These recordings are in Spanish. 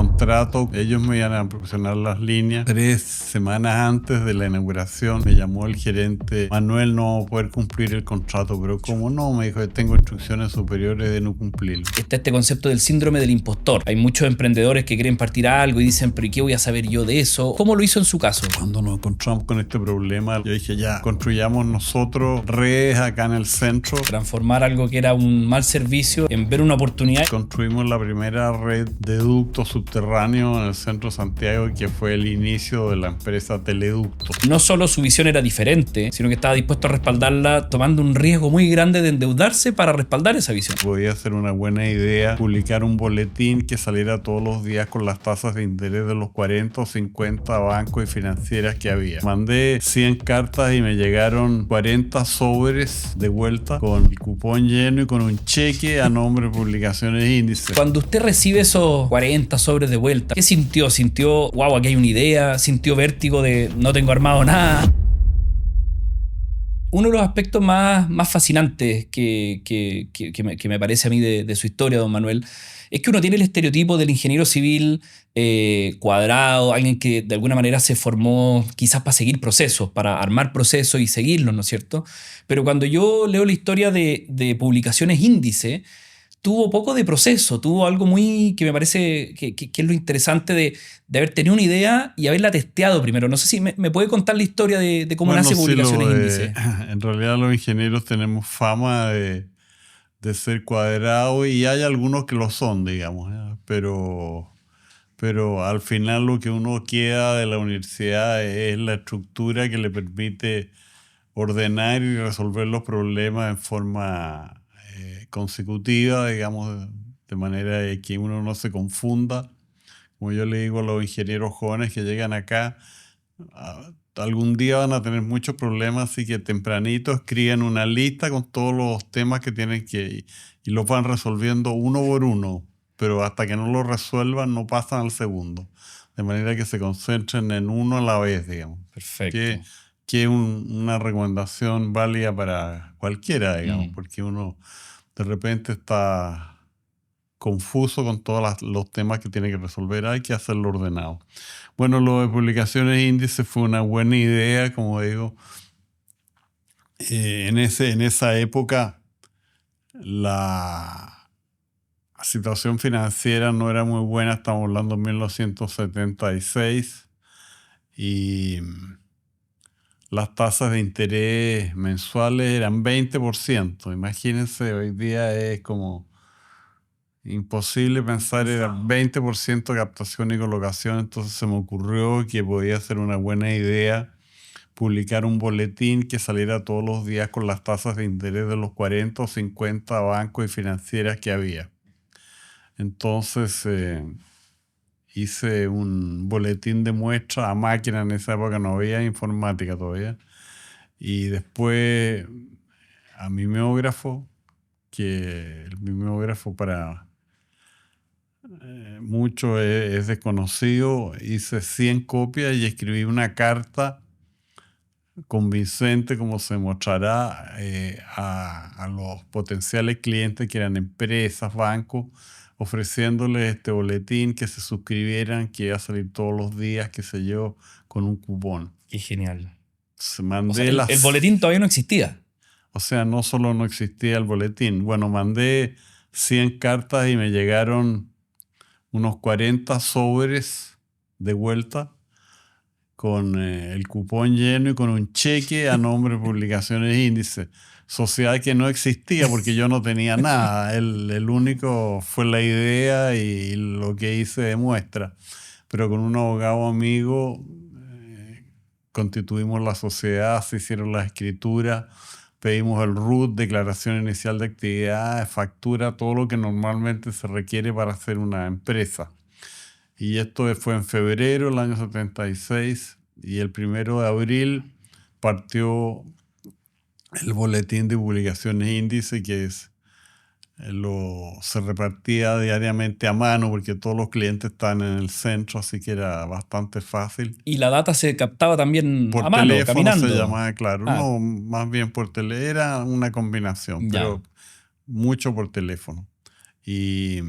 contrato. Ellos me iban a proporcionar las líneas. 3 semanas antes de la inauguración me llamó el gerente: Manuel, no vamos a poder cumplir el contrato. Pero ¿cómo no? Me dijo: tengo instrucciones superiores de no cumplirlo. Está este concepto del síndrome del impostor. Hay muchos emprendedores que quieren partir algo y dicen, pero ¿y qué voy a saber yo de eso? ¿Cómo lo hizo en su caso? Cuando nos encontramos con este problema, yo dije: ya, construyamos nosotros redes acá en el centro. Transformar algo que era un mal servicio en ver una oportunidad. Construimos la primera red de ductos subterráneos en el centro de Santiago, que fue el inicio de la empresa Teleducto. No solo su visión era diferente, sino que estaba dispuesto a respaldarla tomando un riesgo muy grande de endeudarse para respaldar esa visión. Podía ser una buena idea publicar un boletín que saliera todos los días con las tasas de interés de los 40 o 50 bancos y financieras que había. Mandé 100 cartas y me llegaron 40 sobres de vuelta con el cupón lleno y con un cheque a nombre de Publicaciones Índice. Cuando usted recibe esos 40 sobres de vuelta, ¿qué sintió? ¿Sintió, wow, aquí hay una idea? ¿Sintió vértigo de no tengo armado nada? Uno de los aspectos más fascinantes que me parece a mí de su historia, don Manuel, es que uno tiene el estereotipo del ingeniero civil cuadrado, alguien que de alguna manera se formó quizás para seguir procesos, para armar procesos y seguirlos, ¿no es cierto? Pero cuando yo leo la historia de Publicaciones Índice, tuvo poco de proceso, tuvo algo muy que me parece que es lo interesante de haber tenido una idea y haberla testeado primero. No sé si me puede contar la historia de cómo nace Publicaciones Índice. En realidad los ingenieros tenemos fama de ser cuadrados, y hay algunos que lo son, digamos, pero al final lo que uno queda de la universidad es la estructura que le permite ordenar y resolver los problemas en forma consecutiva, digamos, de manera de que uno no se confunda. Como yo le digo a los ingenieros jóvenes que llegan acá, algún día van a tener muchos problemas, así que tempranito escriben una lista con todos los temas que tienen que y los van resolviendo uno por uno, pero hasta que no lo resuelvan no pasan al segundo, de manera que se concentren en uno a la vez, digamos. Perfecto. Que es una recomendación válida para cualquiera, digamos, porque uno de repente está confuso con todos los temas que tiene que resolver. Hay que hacerlo ordenado. Bueno, lo de Publicaciones Índice fue una buena idea, como digo. En esa época la situación financiera no era muy buena, estamos hablando de 1976, y las tasas de interés mensuales eran 20%. Imagínense, hoy día es como imposible pensar, era 20% de captación y colocación. Entonces se me ocurrió que podía ser una buena idea publicar un boletín que saliera todos los días con las tasas de interés de los 40 o 50 bancos y financieras que había. Entonces hice un boletín de muestra a máquina. En esa época no había informática todavía. Y después a mimeógrafo, que el mimeógrafo para mucho es desconocido, hice 100 copias y escribí una carta convincente, como se mostrará, a los potenciales clientes, que eran empresas, bancos, ofreciéndoles este boletín, que se suscribieran, que iba a salir todos los días, qué sé yo, con un cupón. Qué genial. Mandé el boletín todavía no existía. O sea, no solo no existía el boletín. Bueno, mandé 100 cartas y me llegaron unos 40 sobres de vuelta con el cupón lleno y con un cheque a nombre de Publicaciones Índice. Sociedad que no existía porque yo no tenía nada. El único fue la idea y lo que hice de muestra. Pero con un abogado amigo constituimos la sociedad, se hicieron las escrituras, pedimos el RUT, declaración inicial de actividad, factura, todo lo que normalmente se requiere para hacer una empresa. Y esto fue en febrero del año 76, y el 1 de abril partió el boletín de Publicaciones Índice, que se repartía diariamente a mano porque todos los clientes están en el centro, así que era bastante fácil. Y la data se captaba también por a mano, teléfono, caminando. se llamaba, claro. No, más bien por teléfono. Era una combinación, pero mucho por teléfono. Y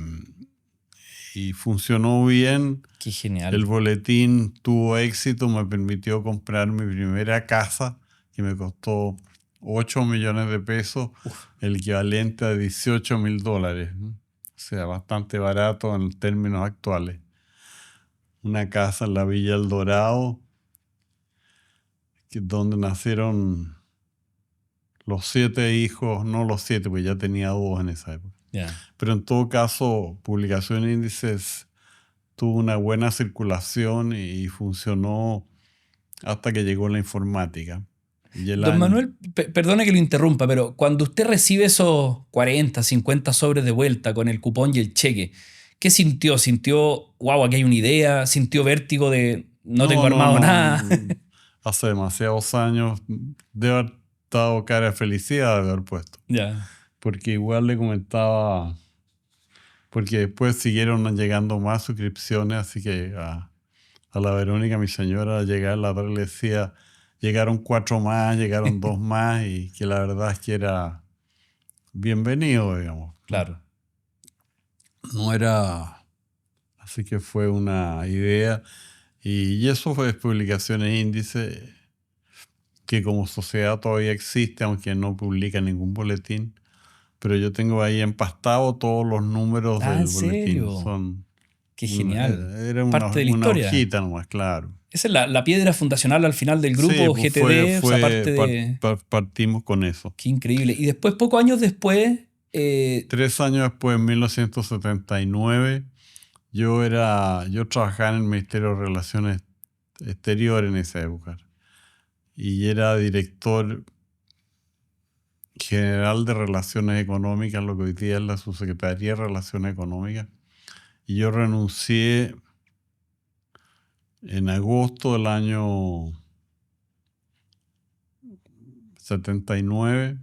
y funcionó bien. Qué genial. El boletín tuvo éxito, me permitió comprar mi primera casa, que me costó 8 millones de pesos, Uf, el equivalente a $18,000, ¿no? O sea, bastante barato en términos actuales. Una casa en la Villa El Dorado, donde nacieron los 7 hijos, no los 7, pues ya tenía 2 en esa época. ya. Pero en todo caso, Publicación Índices tuvo una buena circulación y funcionó hasta que llegó la informática. Y el Don año, Manuel, perdone que lo interrumpa, pero cuando usted recibe esos 40, 50 sobres de vuelta con el cupón y el cheque, ¿qué sintió? ¿Sintió, wow, aquí hay una idea? ¿Sintió vértigo de no tengo armado nada? no, hace demasiados años debe haber dado cara de felicidad de haber puesto. Ya. Porque igual le comentaba, porque después siguieron llegando más suscripciones, así que a la Verónica, mi señora, al llegar la tarde le decía, llegaron 4 más, llegaron 2 más, y que la verdad es que era bienvenido, digamos, ¿no? Claro. No era, así que fue una idea, y eso fue Publicaciones Índice, que como sociedad todavía existe, aunque no publica ningún boletín, pero yo tengo ahí empastado todos los números Ah, ¿en del boletín, serio? son Qué genial. era Parte de la una historia. hojita nomás, claro. Esa es la piedra fundacional al final del Sí, grupo pues GTD, o sea, parte de... partimos con eso. Qué increíble. Y después, pocos años después, 3 años después, en 1979, yo trabajaba en el Ministerio de Relaciones Exteriores en esa época y era director general de Relaciones Económicas, lo que hoy día es la Subsecretaría de Relaciones Económicas. Y yo renuncié en agosto del año 79.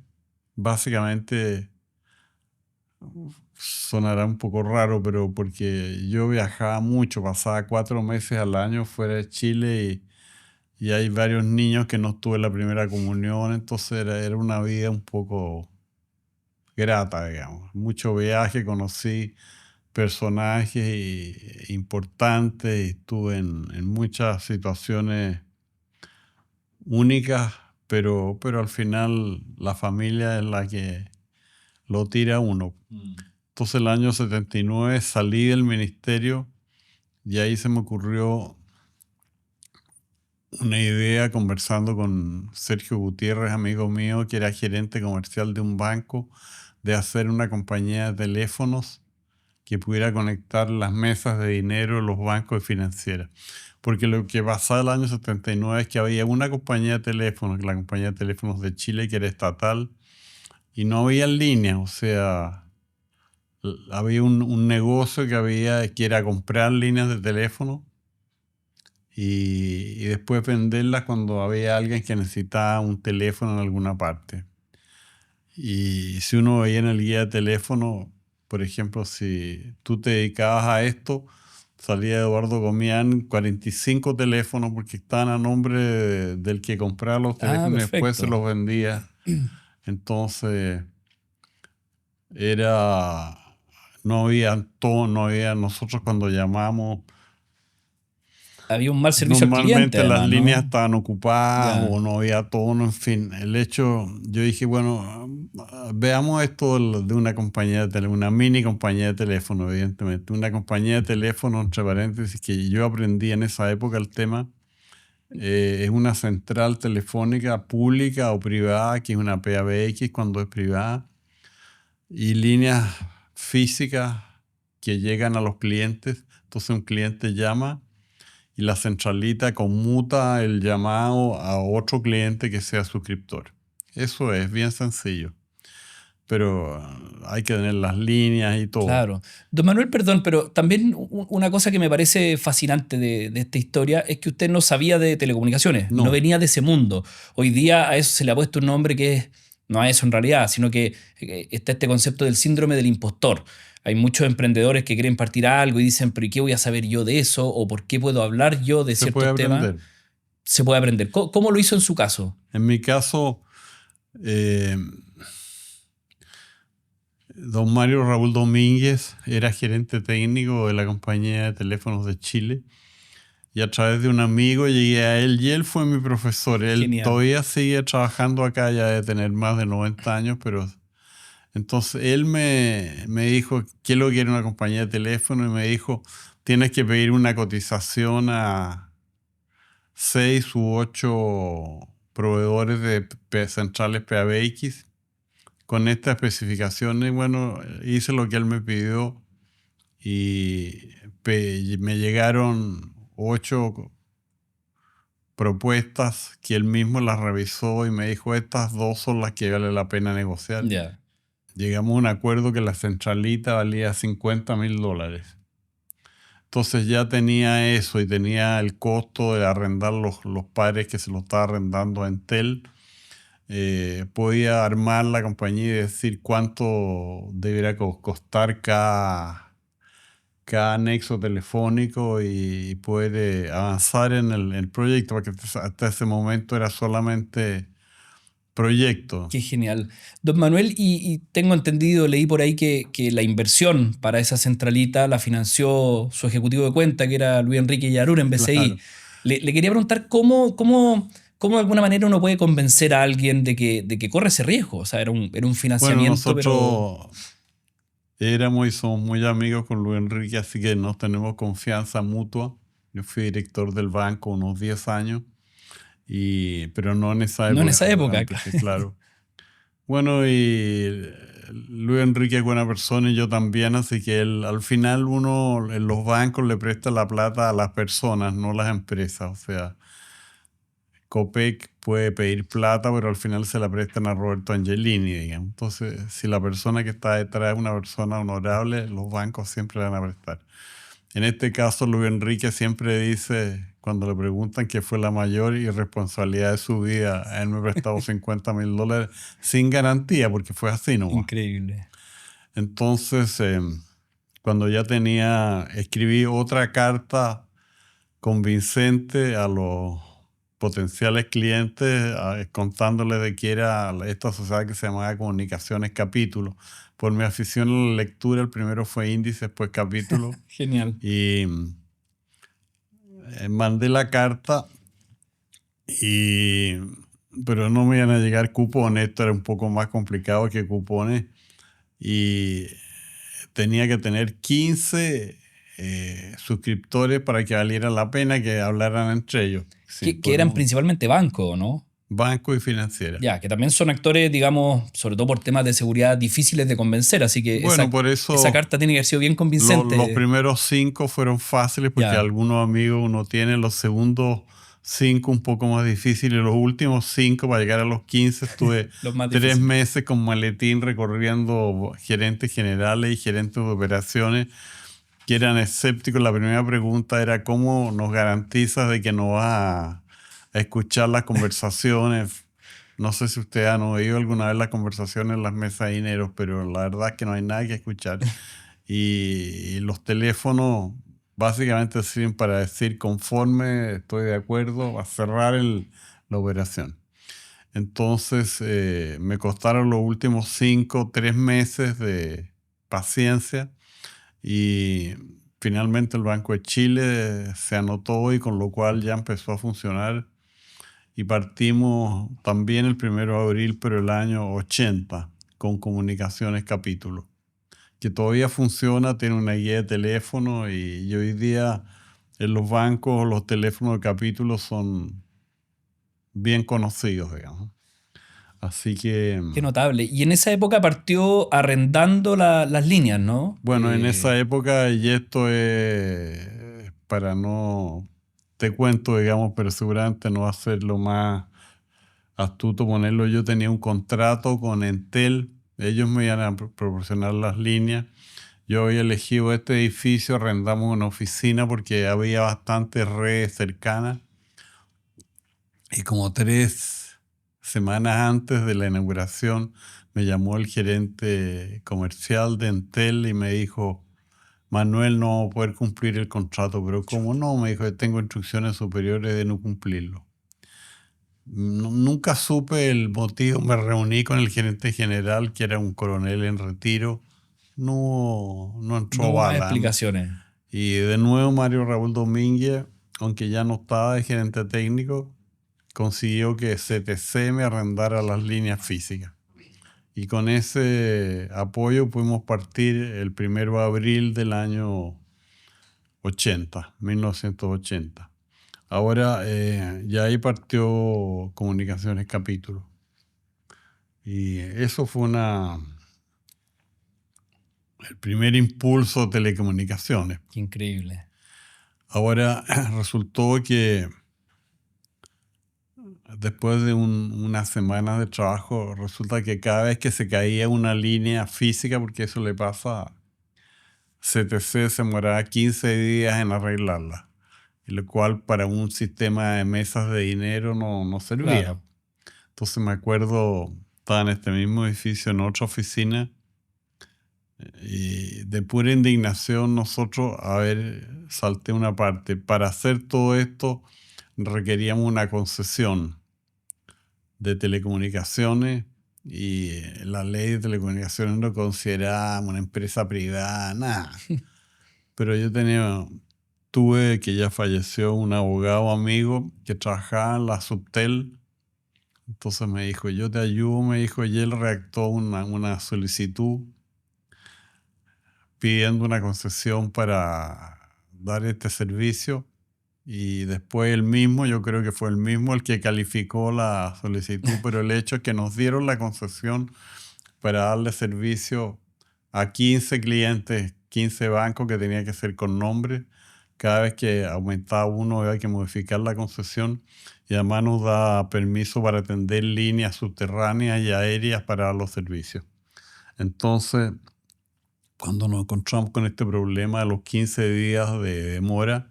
Básicamente sonará un poco raro, pero porque yo viajaba mucho, pasaba 4 meses al año fuera de Chile y hay varios niños que no tuve la primera comunión, entonces era una vida un poco grata, digamos. Mucho viaje, conocí personajes importantes y estuve en muchas situaciones únicas, pero al final la familia es la que lo tira a uno. Entonces el año 79 salí del ministerio y ahí se me ocurrió una idea conversando con Sergio Gutiérrez, amigo mío, que era gerente comercial de un banco, de hacer una compañía de teléfonos que pudiera conectar las mesas de dinero de los bancos y financieras. Porque lo que pasaba el año 79 es que había una compañía de teléfonos, la compañía de teléfonos de Chile, que era estatal, y no había línea, o sea, había un negocio que era comprar líneas de teléfono y después venderlas cuando había alguien que necesitaba un teléfono en alguna parte. Y si uno veía en el guía de teléfono, por ejemplo, si tú te dedicabas a esto, salía Eduardo Gomián 45 teléfonos porque estaban a nombre del que compraba los teléfonos y después se los perfecto. vendía. Entonces, era, no había, nosotros cuando llamamos, Había un mal servicio al cliente, normalmente las además, líneas ¿no? estaban ocupadas o Ya. no había tono, en fin. El hecho, yo dije, bueno, veamos esto de una compañía de teléfono, una mini compañía de teléfono, evidentemente. Una compañía de teléfono, entre paréntesis, que yo aprendí en esa época el tema. Es una central telefónica pública o privada, que es una PABX cuando es privada, y líneas físicas que llegan a los clientes. Entonces un cliente llama y la centralita conmuta el llamado a otro cliente que sea suscriptor. Eso es bien sencillo, pero hay que tener las líneas y todo. Claro. Don Manuel, perdón, pero también una cosa que me parece fascinante de esta historia es que usted no sabía de telecomunicaciones, no No, venía de ese mundo. Hoy día a eso se le ha puesto un nombre que es, no a eso en realidad, sino que está este concepto del síndrome del impostor. Hay muchos emprendedores que quieren partir a algo y dicen, pero ¿y qué voy a saber yo de eso? ¿O por qué puedo hablar yo de se puede ciertos temas? aprender. Se puede aprender. ¿Cómo lo hizo en su caso? En mi caso, eh, Don Mario Raúl Domínguez era gerente técnico de la compañía de teléfonos de Chile. Y a través de un amigo llegué a él y él fue mi profesor. Él Genial. todavía sigue trabajando acá, ya de tener más de 90 años, pero entonces él me dijo, ¿qué es lo que quiere una compañía de teléfono? Y me dijo, tienes que pedir una cotización a 6 u 8 proveedores de centrales PABX con estas especificaciones. Y bueno, hice lo que él me pidió y me llegaron 8 propuestas que él mismo las revisó y me dijo, estas dos son las que vale la pena negociar. Ya. Llegamos a un acuerdo que la centralita valía $50,000. Entonces ya tenía eso y tenía el costo de arrendar los pares que se lo estaba arrendando a Entel. Podía armar la compañía y decir cuánto debería costar cada nexo telefónico y poder avanzar en el proyecto, porque hasta ese momento era solamente proyecto. Qué genial. Don Manuel, y tengo entendido, leí por ahí que la inversión para esa centralita la financió su ejecutivo de cuenta, que era Luis Enrique Yarur en BCI. Claro. Le quería preguntar cómo de alguna manera uno puede convencer a alguien de que corre ese riesgo. O sea, era un Bueno, financiamiento, pero nosotros somos muy amigos con Luis Enrique, así que nos tenemos confianza mutua. Yo fui director del banco unos 10 años, pero no en esa no en época, esa época. empecé, claro. Bueno, y Luis Enrique es buena persona y yo también, así que al final uno en los bancos le presta la plata a las personas, no a las empresas. O sea, Copec puede pedir plata, pero al final se la prestan a Roberto Angelini, digamos. Entonces, si la persona que está detrás es una persona honorable, los bancos siempre le van a prestar. En este caso, Luis Enrique siempre dice, cuando le preguntan qué fue la mayor irresponsabilidad de su vida, a él me prestado $50,000 sin garantía, porque fue así nomás. Increíble. Entonces, cuando ya escribí otra carta convincente a los potenciales clientes, contándoles de que era esta sociedad que se llamaba Comunicaciones Capítulo. Por mi afición a la lectura, el primero fue Índice, después Capítulo. Genial. Y mandé la carta, pero no me iban a llegar cupones. Esto era un poco más complicado que cupones. Y tenía que tener 15 suscriptores para que valiera la pena que hablaran entre ellos. Sí, Que eran principalmente bancos, ¿no? banco y financiera. Ya, que también son actores, digamos, sobre todo por temas de seguridad difíciles de convencer, así que Bueno, por esa eso carta tiene que haber sido bien los convincente. primeros 5 fueron fáciles porque Ya, algunos amigos uno tiene, los segundos 5 un poco más difíciles, los últimos 5 para llegar a los 15 estuve los más 3 difíciles. meses con maletín recorriendo gerentes generales y gerentes de operaciones que eran escépticos. La primera pregunta era ¿cómo nos garantizas de que no vas a escuchar las conversaciones? No sé si ustedes han oído alguna vez las conversaciones en las mesas de dineros, pero la verdad es que no hay nada que escuchar. Y los teléfonos básicamente sirven para decir conforme, estoy de acuerdo, a cerrar la operación. Entonces me costaron los últimos 3 meses de paciencia y finalmente el Banco de Chile se anotó y con lo cual ya empezó a funcionar y partimos también el 1 de abril, pero el año 80, con Comunicaciones Capítulo, que todavía funciona, tiene una guía de teléfono y hoy día en los bancos los teléfonos de Capítulo son bien conocidos, digamos. Así que, Qué notable. Y en esa época partió arrendando las líneas, ¿no? bueno, en esa época, y esto es para no, te cuento, digamos, pero seguramente no va a ser lo más astuto ponerlo. Yo tenía un contrato con Entel, ellos me iban a proporcionar las líneas. Yo había elegido este edificio, arrendamos una oficina porque había bastante red cercana. Y como 3 semanas antes de la inauguración, me llamó el gerente comercial de Entel y me dijo, Manuel, no va a poder cumplir el contrato. Pero ¿cómo no? Me dijo, tengo instrucciones superiores de no cumplirlo. Nunca supe el motivo. Me reuní con el gerente general, que era un coronel en retiro, no entró No más bala. explicaciones. Y de nuevo Mario Raúl Domínguez, aunque ya no estaba de gerente técnico, consiguió que CTC me arrendara las líneas físicas. Y con ese apoyo pudimos partir el 1 de abril del año 1980. Ahora ya ahí partió Comunicaciones Capítulo. Y eso fue el primer impulso de telecomunicaciones. Qué increíble. Ahora resultó que después de una semana de trabajo, resulta que cada vez que se caía una línea física, porque eso le pasa a CTC, se demoraba 15 días en arreglarla, y lo cual para un sistema de mesas de dinero no servía. Claro. Entonces me acuerdo, estaba en este mismo edificio, en otra oficina, y de pura indignación nosotros, salté una parte. Para hacer todo esto requeríamos una concesión de telecomunicaciones y la ley de telecomunicaciones no consideraba una empresa privada, nada. Pero yo tuve, que ya falleció, un abogado amigo que trabajaba en la Subtel. Entonces me dijo, yo te ayudo, me dijo, y él redactó una solicitud pidiendo una concesión para dar este servicio. Y después él mismo, yo creo que fue él mismo el que calificó la solicitud, pero el hecho es que nos dieron la concesión para darle servicio a 15 clientes, 15 bancos que tenía que ser con nombre. Cada vez que aumentaba uno había que modificar la concesión, y además nos da permiso para atender líneas subterráneas y aéreas para dar los servicios. Entonces, cuando nos encontramos con este problema de los 15 días de demora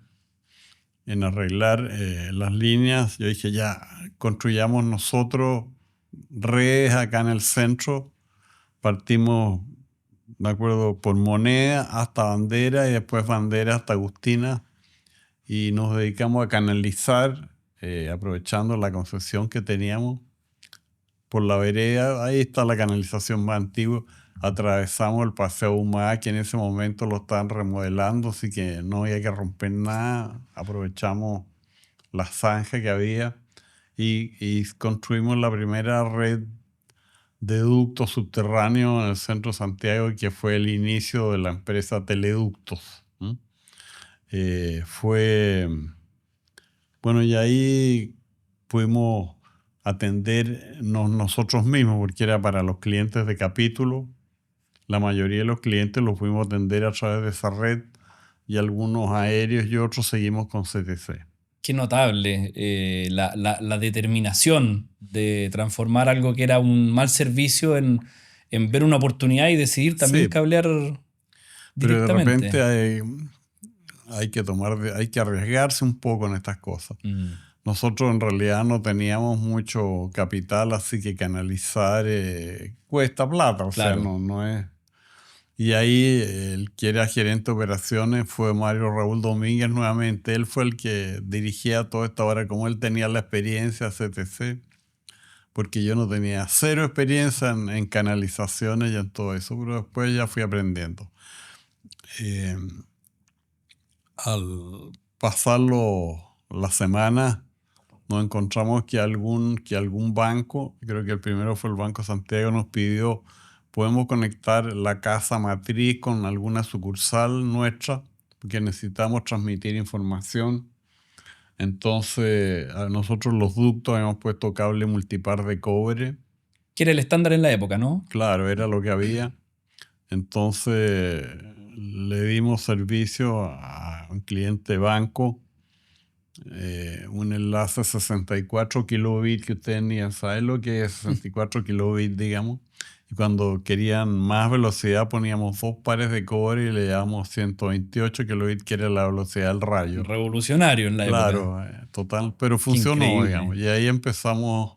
en arreglar las líneas, yo dije, ya, construyamos nosotros redes acá en el centro. Partimos, me acuerdo, por Moneda hasta Bandera y después Bandera hasta Agustina, y nos dedicamos a canalizar, aprovechando la concesión que teníamos por la vereda. Ahí está la canalización más antigua. Atravesamos el Paseo Humada, que en ese momento lo estaban remodelando, así que no había que romper nada. Aprovechamos la zanja que había y construimos la primera red de ductos subterráneos en el centro de Santiago, que fue el inicio de la empresa Teleductos. Bueno, y ahí pudimos atendernos nosotros mismos, porque era para los clientes de capítulo. La mayoría de los clientes los pudimos atender a través de esa red, y algunos aéreos y otros seguimos con CTC. Qué notable la determinación de transformar algo que era un mal servicio en ver una oportunidad y decidir también Sí, cablear pero de directamente. repente hay que arriesgarse un poco en estas cosas. Nosotros en realidad no teníamos mucho capital, así que canalizar cuesta plata, o sea, Claro. no es. Y ahí el que era gerente de operaciones fue Mario Raúl Domínguez nuevamente. Él fue el que dirigía toda esta hora, como él tenía la experiencia CTC, porque yo no tenía cero experiencia en canalizaciones y en todo eso, pero después ya fui aprendiendo. Al pasar la semana, nos encontramos que algún banco, creo que el primero fue el Banco Santiago, nos pidió, podemos conectar la casa matriz con alguna sucursal nuestra, porque necesitamos transmitir información. Entonces, a nosotros los ductos habíamos puesto cable multipar de cobre. Que era el estándar en la época, ¿no? Claro, era lo que había. Entonces, le dimos servicio a un cliente banco, un enlace 64 kilobits, que ustedes ni saben lo que es 64 kilobits, digamos. Y cuando querían más velocidad poníamos 2 pares de cobre y le dábamos 128 kilobits, que era la velocidad del rayo. Revolucionario en la época. Claro, total, pero Qué funcionó, increíble. digamos. Y ahí empezamos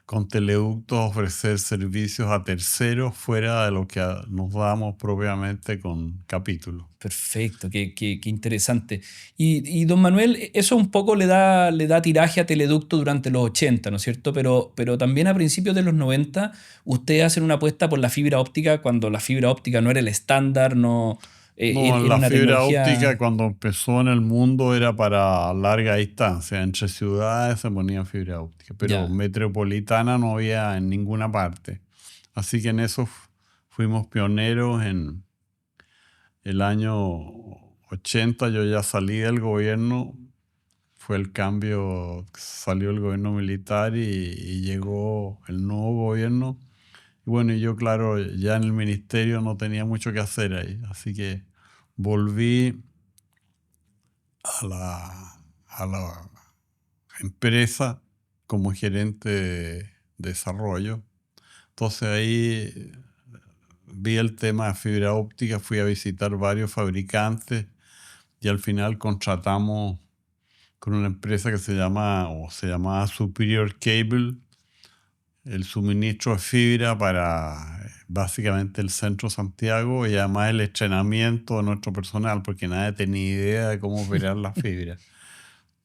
con teleductos ofrecer servicios a terceros fuera de lo que nos damos propiamente con capítulos. Perfecto, qué interesante. Y don Manuel, eso un poco le da tiraje a Teleducto durante los 80, ¿no es cierto? Pero también a principios de los 90, ustedes hacen una apuesta por la fibra óptica cuando la fibra óptica no era el estándar, no, No, era la una fibra óptica tecnología... cuando empezó en el mundo era para larga distancia. Entre ciudades se ponía fibra óptica, pero Ya, metropolitana no había en ninguna parte. Así que en eso fuimos pioneros en el año 80. Yo ya salí del gobierno, fue el cambio, salió el gobierno militar y llegó el nuevo gobierno. Y bueno, y yo claro, ya en el ministerio no tenía mucho que hacer ahí, así que volví a la empresa como gerente de desarrollo. Entonces ahí vi el tema de fibra óptica, fui a visitar varios fabricantes y al final contratamos con una empresa que se llamaba Superior Cable, el suministro de fibra para básicamente el centro de Santiago y además el entrenamiento de nuestro personal, porque nadie tenía idea de cómo operar la fibra.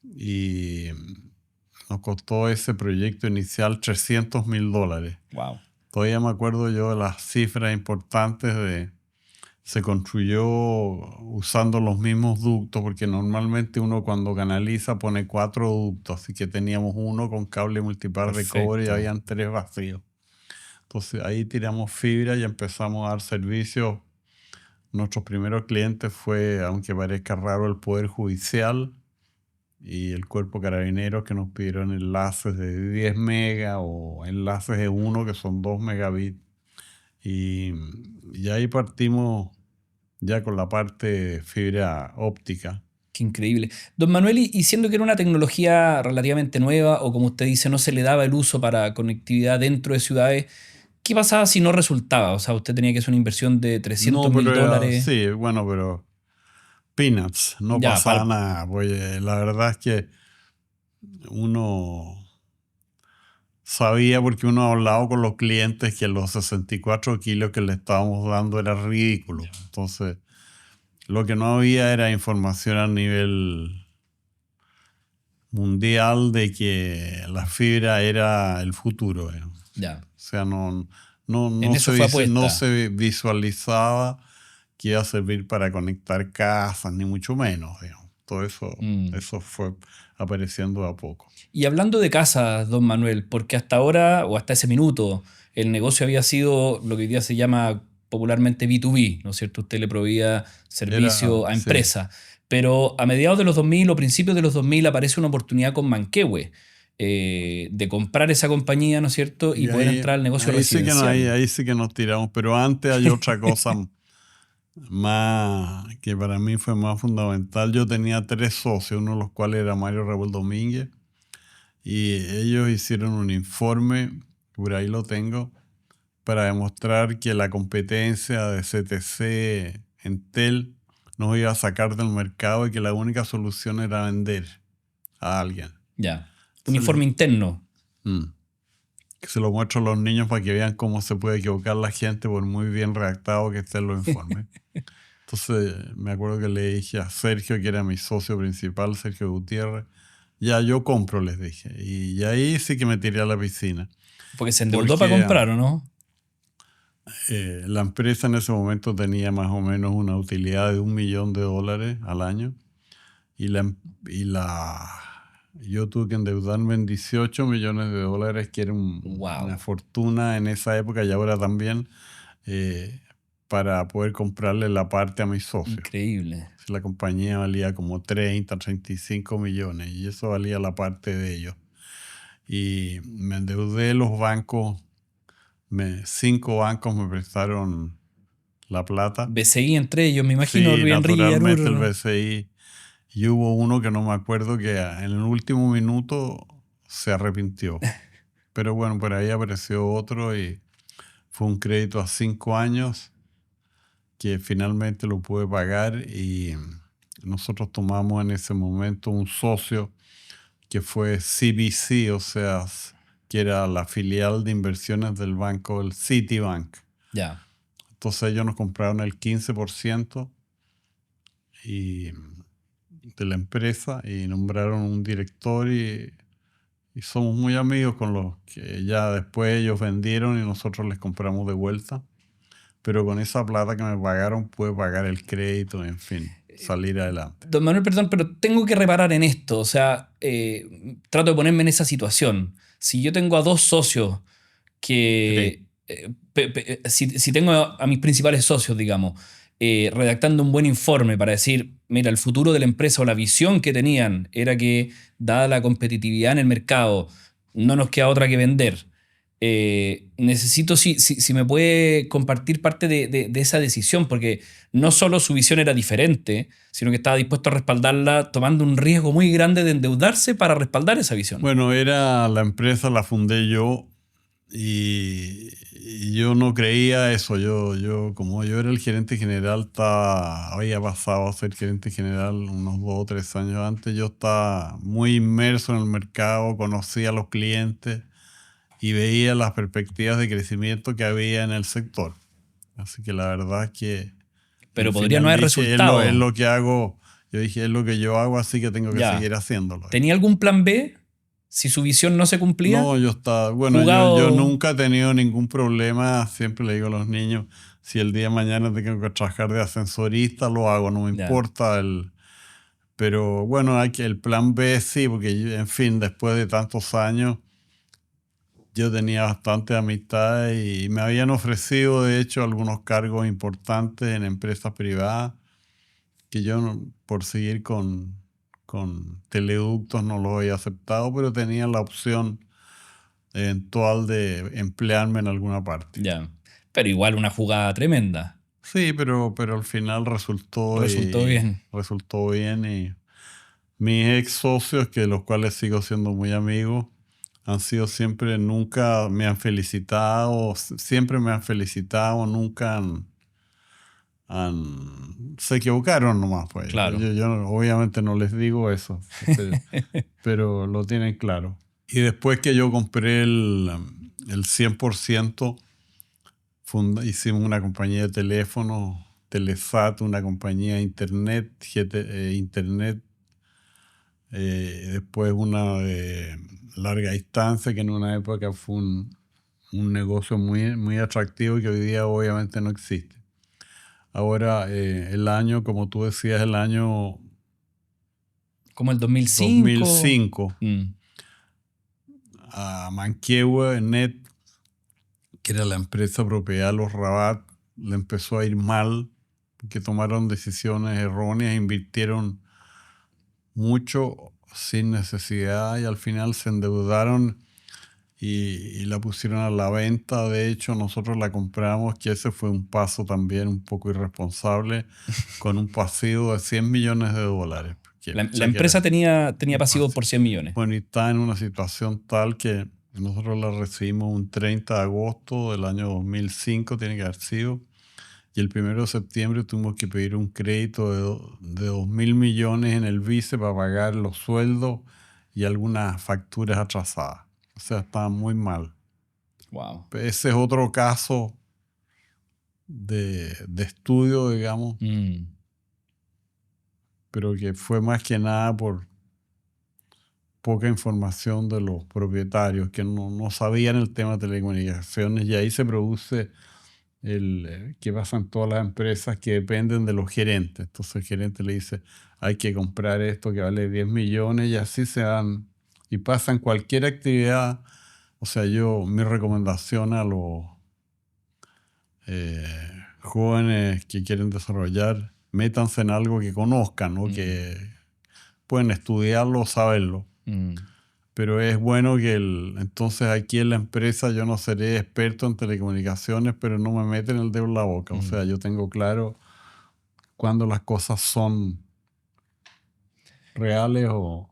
Y nos costó ese proyecto inicial $300,000. wow. Todavía me acuerdo yo de las cifras importantes se construyó usando los mismos ductos, porque normalmente uno cuando canaliza pone 4 ductos, así que teníamos uno con cable multipar de cobre y Perfecto. habían 3 vacíos. Entonces ahí tiramos fibra y empezamos a dar servicio. Nuestros primeros clientes fue, aunque parezca raro, el Poder Judicial y el Cuerpo Carabineros, que nos pidieron enlaces de 10 megas o enlaces de 1 que son 2 megabits. Y ahí partimos ya con la parte de fibra óptica. Qué increíble. Don Manuel, y siendo que era una tecnología relativamente nueva, o como usted dice, no se le daba el uso para conectividad dentro de ciudades, ¿qué pasaba si no resultaba? O sea, usted tenía que hacer una inversión de No, 300 pero mil dólares. sí, bueno, pero peanuts, no Ya, pasaba nada. Pues la verdad es que uno sabía, porque uno ha hablado con los clientes, que los 64 kilos que le estábamos dando era ridículo. Entonces, lo que no había era información a nivel mundial de que la fibra era el futuro. O ya. sea, En eso fue no apuesta. se visualizaba que iba a servir para conectar casas, ni mucho menos. Digamos. Todo Mm. eso fue apareciendo de a poco. Y hablando de casas, don Manuel, porque hasta ahora, o hasta ese minuto, el negocio había sido lo que hoy día se llama popularmente B2B, ¿no es cierto? Usted le proveía servicio a Sí. empresas. Pero a mediados de los 2000 o principios de los 2000 aparece una oportunidad con Manquehue de comprar esa compañía, ¿no es cierto? Y Y poder entrar al negocio residencial. ahí sí que nos tiramos. Pero antes hay otra cosa más que para mí fue más fundamental. Yo tenía 3 socios, uno de los cuales era Mario Raúl Domínguez, y ellos hicieron un informe, por ahí lo tengo, para demostrar que la competencia de CTC, Entel, nos iba a sacar del mercado y que la única solución era vender a alguien. Ya. Un Se les- informe interno. Mm. Que se lo muestro a los niños para que vean cómo se puede equivocar la gente por muy bien redactado que estén los informes. Entonces me acuerdo que le dije a Sergio, que era mi socio principal, Sergio Gutiérrez, ya yo compro, les dije. Y ahí sí que me tiré a la piscina. Porque se endeudó para Porque comprar, ¿o no? la empresa en ese momento tenía más o menos una utilidad de $1 millón al año. Y yo tuve que endeudarme en $18 millones, que era una Wow. fortuna en esa época y ahora también, para poder comprarle la parte a mis socios. Increíble. La compañía valía como 35 millones y eso valía la parte de ellos. Y me endeudé, los bancos, 5 bancos me prestaron la plata. BCI entre ellos, me imagino, Sí, Henry naturalmente el Yarur. BCI. Y hubo uno que no me acuerdo que en el último minuto se arrepintió. Pero bueno, por ahí apareció otro y fue un crédito a 5 años que finalmente lo pude pagar, y nosotros tomamos en ese momento un socio que fue CBC, o sea, que era la filial de inversiones del banco, el Citibank. Ya. Entonces ellos nos compraron el 15% y, de la empresa y nombraron un director y somos muy amigos con los que ya después ellos vendieron y nosotros les compramos de vuelta. Pero con esa plata que me pagaron pude pagar el crédito, en fin, salir adelante. Don Manuel, perdón, pero tengo que reparar en esto. O sea, trato de ponerme en esa situación. Si yo tengo a dos socios que... si tengo a mis principales socios, digamos, redactando un buen informe para decir, mira, el futuro de la empresa o la visión que tenían era que, dada la competitividad en el mercado, no nos queda otra que vender. Necesito si me puede compartir parte de esa decisión, porque no solo su visión era diferente, sino que estaba dispuesto a respaldarla tomando un riesgo muy grande de endeudarse para respaldar esa visión. Bueno, la empresa la fundé yo y yo no creía eso. Como yo era el gerente general, había pasado a ser gerente general unos 2 o 3 años antes, yo estaba muy inmerso en el mercado, conocía a los clientes y veía las perspectivas de crecimiento que había en el sector. Así que la verdad es que Pero al podría final no haber dije, resultado. es lo que hago. Yo dije, es lo que yo hago, así que tengo que Ya. seguir haciéndolo. ¿Tenía algún plan B si su visión no se cumplía? No, bueno, yo nunca he tenido ningún problema. Siempre le digo a los niños, si el día de mañana tengo que trabajar de ascensorista, lo hago, no me Ya. importa. Pero bueno, el plan B sí, porque en fin, después de tantos años, yo tenía bastante amistad y me habían ofrecido, de hecho, algunos cargos importantes en empresas privadas que yo, por seguir con teleductos, no los había aceptado, pero tenía la opción eventual de emplearme en alguna parte. Ya. Pero igual una jugada tremenda. Sí, pero al final resultó bien. Resultó bien y mis ex socios, que de los cuales sigo siendo muy amigo, han sido siempre, nunca me han felicitado, siempre me han felicitado, nunca se equivocaron nomás. Pues. Claro. Yo obviamente no les digo eso, pero lo tienen claro. Y después que yo compré el 100%, hicimos una compañía de teléfono, Telesat, una compañía de internet, internet, después una de larga distancia, que en una época fue un negocio muy, muy atractivo y que hoy día obviamente no existe. Ahora, el año, como tú decías, el año como el 2005. 2005, a Manquehue Net, que era la empresa propiedad de los Rabat, le empezó a ir mal, que tomaron decisiones erróneas, invirtieron mucho sin necesidad y al final se endeudaron y la pusieron a la venta. De hecho, nosotros la compramos, que ese fue un paso también un poco irresponsable, con un pasivo de $100 millones. La empresa tenía pasivo por 100 millones. Bueno, y está en una situación tal que nosotros la recibimos un 30 de agosto del año 2005, tiene que haber sido, y el 1 de septiembre tuvimos que pedir un crédito de 2.000 millones en el Vice para pagar los sueldos y algunas facturas atrasadas. O sea, estaba muy mal. Wow. Ese es otro caso de estudio, digamos, pero que fue más que nada por poca información de los propietarios que no sabían el tema de telecomunicaciones, y ahí se produce que pasa en todas las empresas que dependen de los gerentes. Entonces el gerente le dice, hay que comprar esto que vale 10 millones y así se dan y pasan cualquier actividad. O sea, mi recomendación a los jóvenes que quieren desarrollar, métanse en algo que conozcan, ¿no? Que pueden estudiarlo, saberlo. Pero es bueno que entonces aquí en la empresa yo no seré experto en telecomunicaciones, pero no me meten el dedo en la boca. O sea, yo tengo claro cuando las cosas son reales o...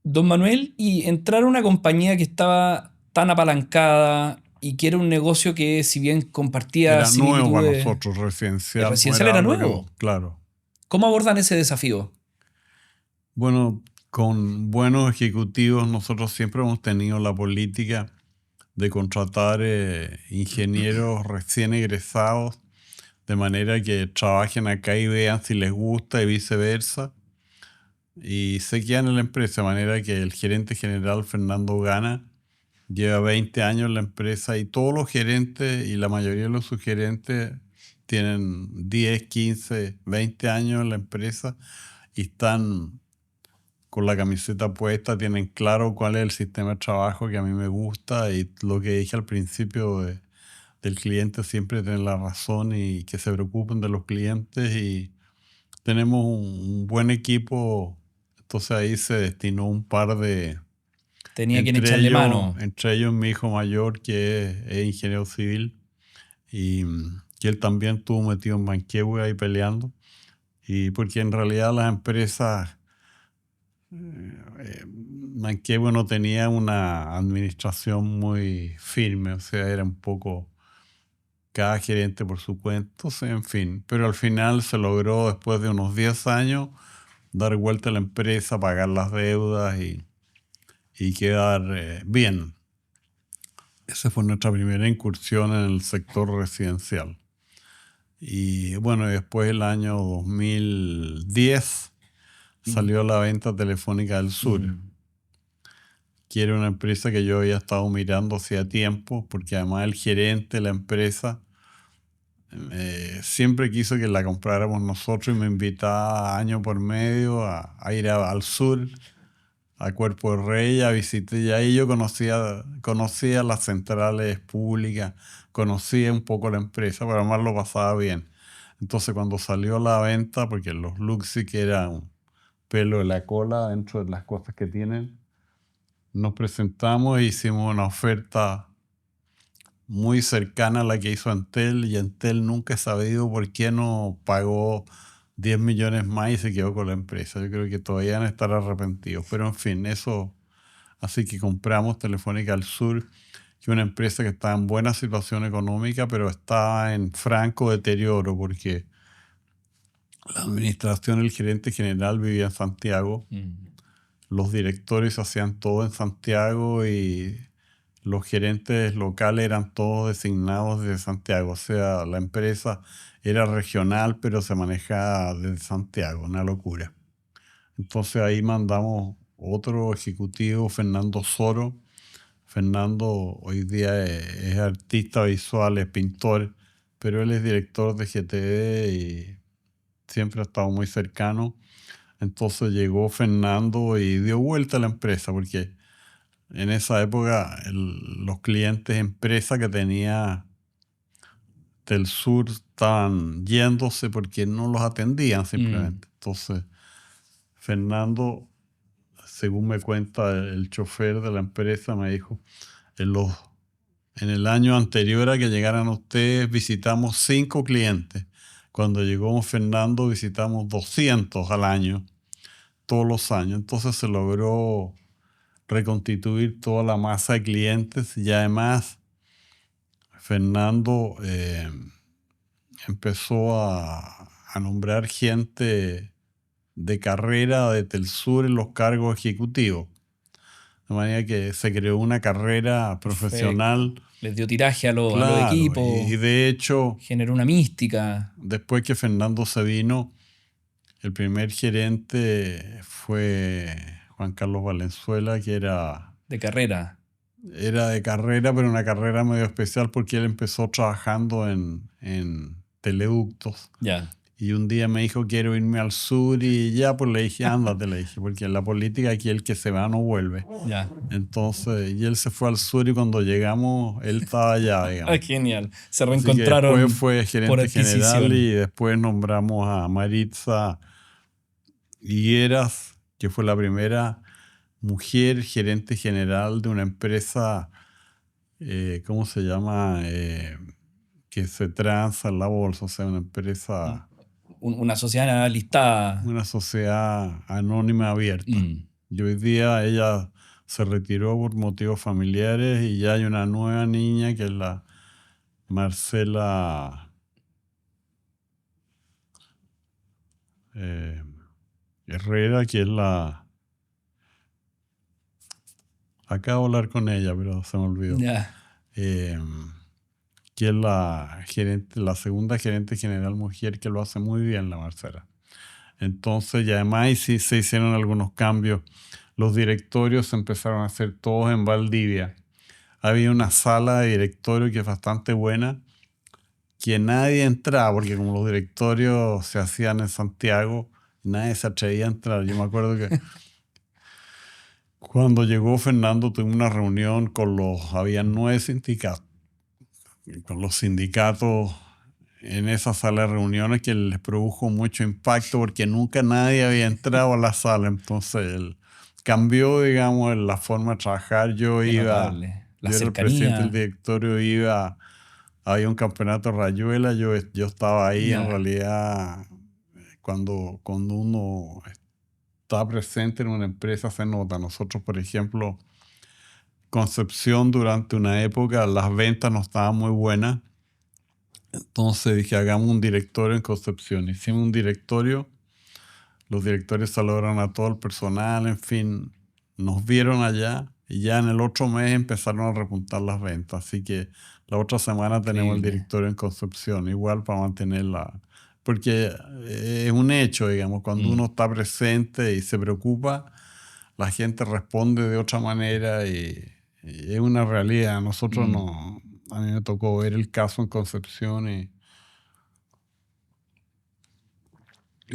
Don Manuel, y entrar a una compañía que estaba tan apalancada y que era un negocio que, si bien compartía Era nuevo para similitudes... nosotros, residencial. ¿El residencial era nuevo? Claro. ¿Cómo abordan ese desafío? Bueno, Con buenos ejecutivos nosotros siempre hemos tenido la política de contratar ingenieros recién egresados, de manera que trabajen acá y vean si les gusta y viceversa, y se quedan en la empresa, de manera que el gerente general Fernando Gana lleva 20 años en la empresa y todos los gerentes y la mayoría de los subgerentes tienen 10, 15, 20 años en la empresa y están con la camiseta puesta, tienen claro cuál es el sistema de trabajo que a mí me gusta y lo que dije al principio del cliente siempre tener la razón y que se preocupen de los clientes y tenemos un buen equipo. Entonces ahí se destinó un par de, Tenía quien echarle mano. entre ellos mi hijo mayor que es ingeniero civil y que él también estuvo metido en Manquehue ahí peleando y porque en realidad las empresas Manquehue no tenía una administración muy firme, o sea, era un poco cada gerente por su cuenta, entonces, en fin, pero al final se logró después de unos 10 años dar vuelta a la empresa, pagar las deudas y quedar bien. Esa fue nuestra primera incursión en el sector residencial. Y bueno, después el año 2010 salió la venta telefónica del sur, que era una empresa que yo había estado mirando hacía tiempo, porque además el gerente de la empresa siempre quiso que la compráramos nosotros y me invitaba año por medio a ir al sur, a Cuerpo de Rey, a visitar. Y ahí yo conocía las centrales públicas, conocía un poco la empresa, pero además lo pasaba bien. Entonces cuando salió a la venta, porque los Luxi, que era un pelo de la cola dentro de las cosas que tienen, nos presentamos e hicimos una oferta muy cercana a la que hizo Entel y Entel nunca he sabido por qué no pagó 10 millones más y se quedó con la empresa. Yo creo que todavía van a estar arrepentidos, pero en fin, eso. Así que compramos Telefónica al Sur, que es una empresa que está en buena situación económica, pero está en franco deterioro porque la administración, el gerente general vivía en Santiago, los directores hacían todo en Santiago y los gerentes locales eran todos designados desde Santiago. O sea, la empresa era regional, pero se manejaba desde Santiago, una locura. Entonces ahí mandamos otro ejecutivo, Fernando Soro. Fernando hoy día es artista visual, es pintor, pero él es director de GTD y siempre ha estado muy cercano. Entonces llegó Fernando y dio vuelta a la empresa, porque en esa época los clientes empresa que tenía del sur estaban yéndose porque no los atendían simplemente. Entonces Fernando, según me cuenta el chofer de la empresa, me dijo, en el año anterior a que llegaran ustedes visitamos 5 clientes. Cuando llegó Fernando visitamos 200 al año, todos los años. Entonces se logró reconstituir toda la masa de clientes y además Fernando empezó a nombrar gente de carrera de Telsur en los cargos ejecutivos. De manera que se creó una carrera profesional. Perfecto. Les dio tiraje a los Claro, equipos, y de hecho, generó una mística. después que Fernando se vino, el primer gerente fue Juan Carlos Valenzuela, que De carrera. era de carrera, pero una carrera medio especial porque él empezó trabajando en teleductos. Ya. Y un día me dijo, quiero irme al sur y ya, pues le dije, ándate, le dije, porque en la política aquí el que se va no vuelve. Ya. Entonces, y él se fue al sur y cuando llegamos, él estaba allá, digamos. Genial. Se Así que reencontraron después fue por gerente general adquisición. y después nombramos a Maritza Higueras, que fue la primera mujer gerente general de una empresa, ¿cómo se llama? Que se transa en la bolsa, o sea, una empresa, Una sociedad listada. una sociedad anónima abierta. Mm. Y hoy día ella se retiró por motivos familiares y ya hay una nueva niña que es la Marcela Herrera, que es la Acabo de hablar con ella, pero se me olvidó. Ya. Eh, que es la segunda gerente general mujer que lo hace muy bien, la Marcela. Entonces, y además sí se hicieron algunos cambios. Los directorios se empezaron a hacer todos en Valdivia. Había una sala de directorio que es bastante buena, que nadie entraba, porque como los directorios se hacían en Santiago, nadie se atrevía a entrar. Yo me acuerdo que cuando llegó Fernando tuvimos una reunión habían 9 sindicatos, y con los sindicatos en esa sala de reuniones que les produjo mucho impacto porque nunca nadie había entrado a la sala. Entonces cambió, digamos, la forma de trabajar. Qué notable. La Yo era el presidente del cercanía. directorio, había un campeonato de Rayuela, yo estaba ahí en Ya. realidad. Cuando uno está presente en una empresa se nota. Nosotros, por ejemplo, Concepción durante una época las ventas no estaban muy buenas. Entonces dije, hagamos un directorio en Concepción. Hicimos un directorio, los directorios saludaron a todo el personal, en fin, nos vieron allá y ya en el otro mes empezaron a repuntar las ventas. Así que la otra semana tenemos el Increíble. directorio en Concepción, igual para mantenerla. Porque es un hecho, digamos, cuando Mm, uno está presente y se preocupa, la gente responde de otra manera y es una realidad. Nosotros mm. no, a mí me tocó ver el caso en Concepción y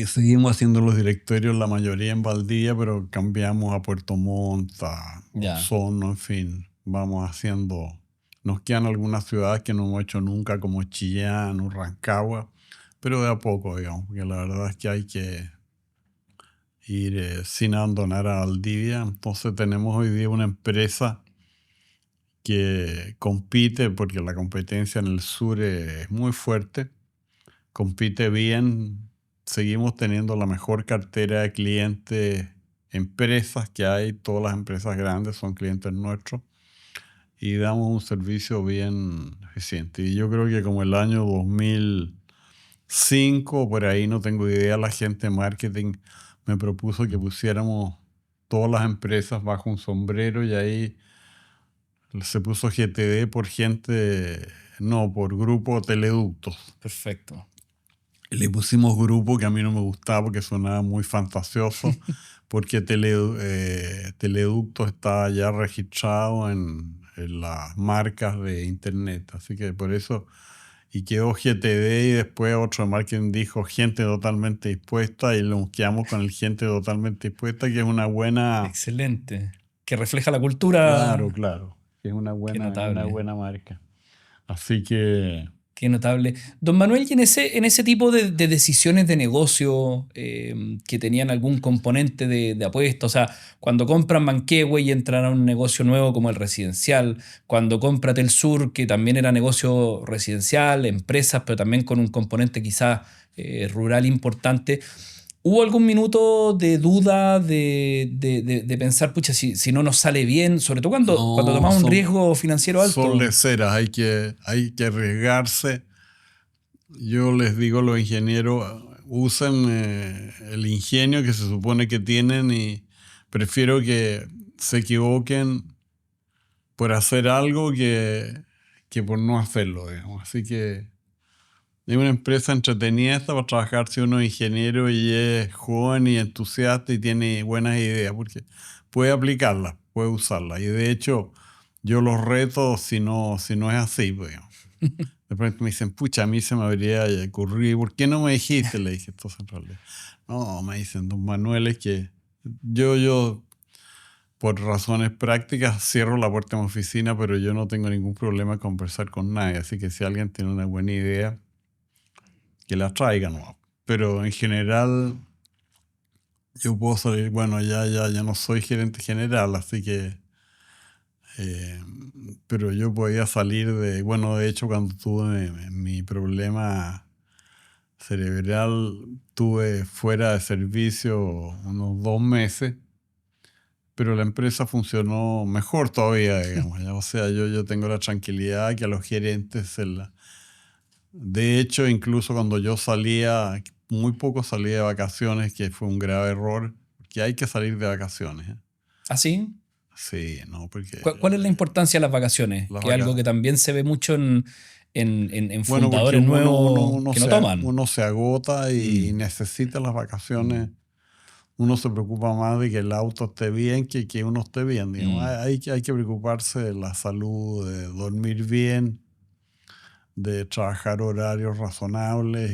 seguimos haciendo los directorios, la mayoría en Valdivia, pero cambiamos a Puerto Montt, a Ya. Osorno, en fin, vamos haciendo. Nos quedan algunas ciudades que no hemos hecho nunca, como Chillán o Rancagua, pero de a poco, digamos, porque la verdad es que hay que ir sin abandonar a Valdivia. Entonces tenemos hoy día una empresa que compite, porque la competencia en el sur es muy fuerte, compite bien, seguimos teniendo la mejor cartera de clientes, empresas que hay, todas las empresas grandes son clientes nuestros y damos un servicio bien eficiente. Y yo creo que como el año 2005, por ahí no tengo idea, la gente de marketing me propuso que pusiéramos todas las empresas bajo un sombrero y ahí se puso GTD por gente, no, por grupo Teleductos. Perfecto. Le pusimos grupo, que a mí no me gustaba porque sonaba muy fantasioso, porque Teleducto está ya registrado en las marcas de internet. Así que por eso, y quedó GTD y después otro de marketing dijo gente totalmente dispuesta y nos quedamos con el gente totalmente dispuesta, que es una buena, Excelente. Que refleja la claro, cultura. claro, que es Qué una notable. buena marca. Así que Qué notable. Don Manuel, y en ese tipo de decisiones de negocio que tenían algún componente de apuesta, o sea, cuando compran Manquehue y entran a un negocio nuevo como el residencial, cuando compra Telsur, que también era negocio residencial, empresas, pero también con un componente quizás rural importante, ¿hubo algún minuto de duda, de pensar, pucha, si no nos sale bien, sobre todo cuando no, tomamos un riesgo financiero son alto? leceras, hay que arriesgarse. Yo les digo a los ingenieros, usen el ingenio que se supone que tienen y prefiero que se equivoquen por hacer algo que por no hacerlo, digamos. Así que es una empresa entretenida esta para trabajar si uno es ingeniero y es joven y entusiasta y tiene buenas ideas, porque puede aplicarlas, puede usarlas. Y de hecho, yo los reto si no es así, pues, digamos. De pronto me dicen, pucha, a mí se me habría ocurrido, ¿por qué no me dijiste? Le dije, entonces en realidad. No, me dicen, don Manuel, es que yo, por razones prácticas, cierro la puerta de mi oficina, pero yo no tengo ningún problema en conversar con nadie. Así que si alguien tiene una buena idea, que la traigan, ¿no? Pero en general, yo puedo salir, bueno, ya no soy gerente general, así que, eh, pero yo podía salir bueno, de hecho, cuando tuve mi problema cerebral, tuve fuera de servicio unos 2 meses, pero la empresa funcionó mejor todavía, digamos, ¿ya? O sea, yo tengo la tranquilidad que a los gerentes De hecho, incluso cuando yo salía, muy poco salía de vacaciones, que fue un grave error, que hay que salir de vacaciones, ¿eh? ¿Así? Sí, no, porque ¿Cuál es la importancia de las vacaciones? las Que es algo vaca- que también se ve mucho en bueno, porque fundadores nuevos que no toman. uno se agota y Mm, necesita las vacaciones. mm, Uno se preocupa más de que el auto esté bien que uno esté bien, digamos. mm, Hay que preocuparse de la salud, de dormir bien, de trabajar horarios razonables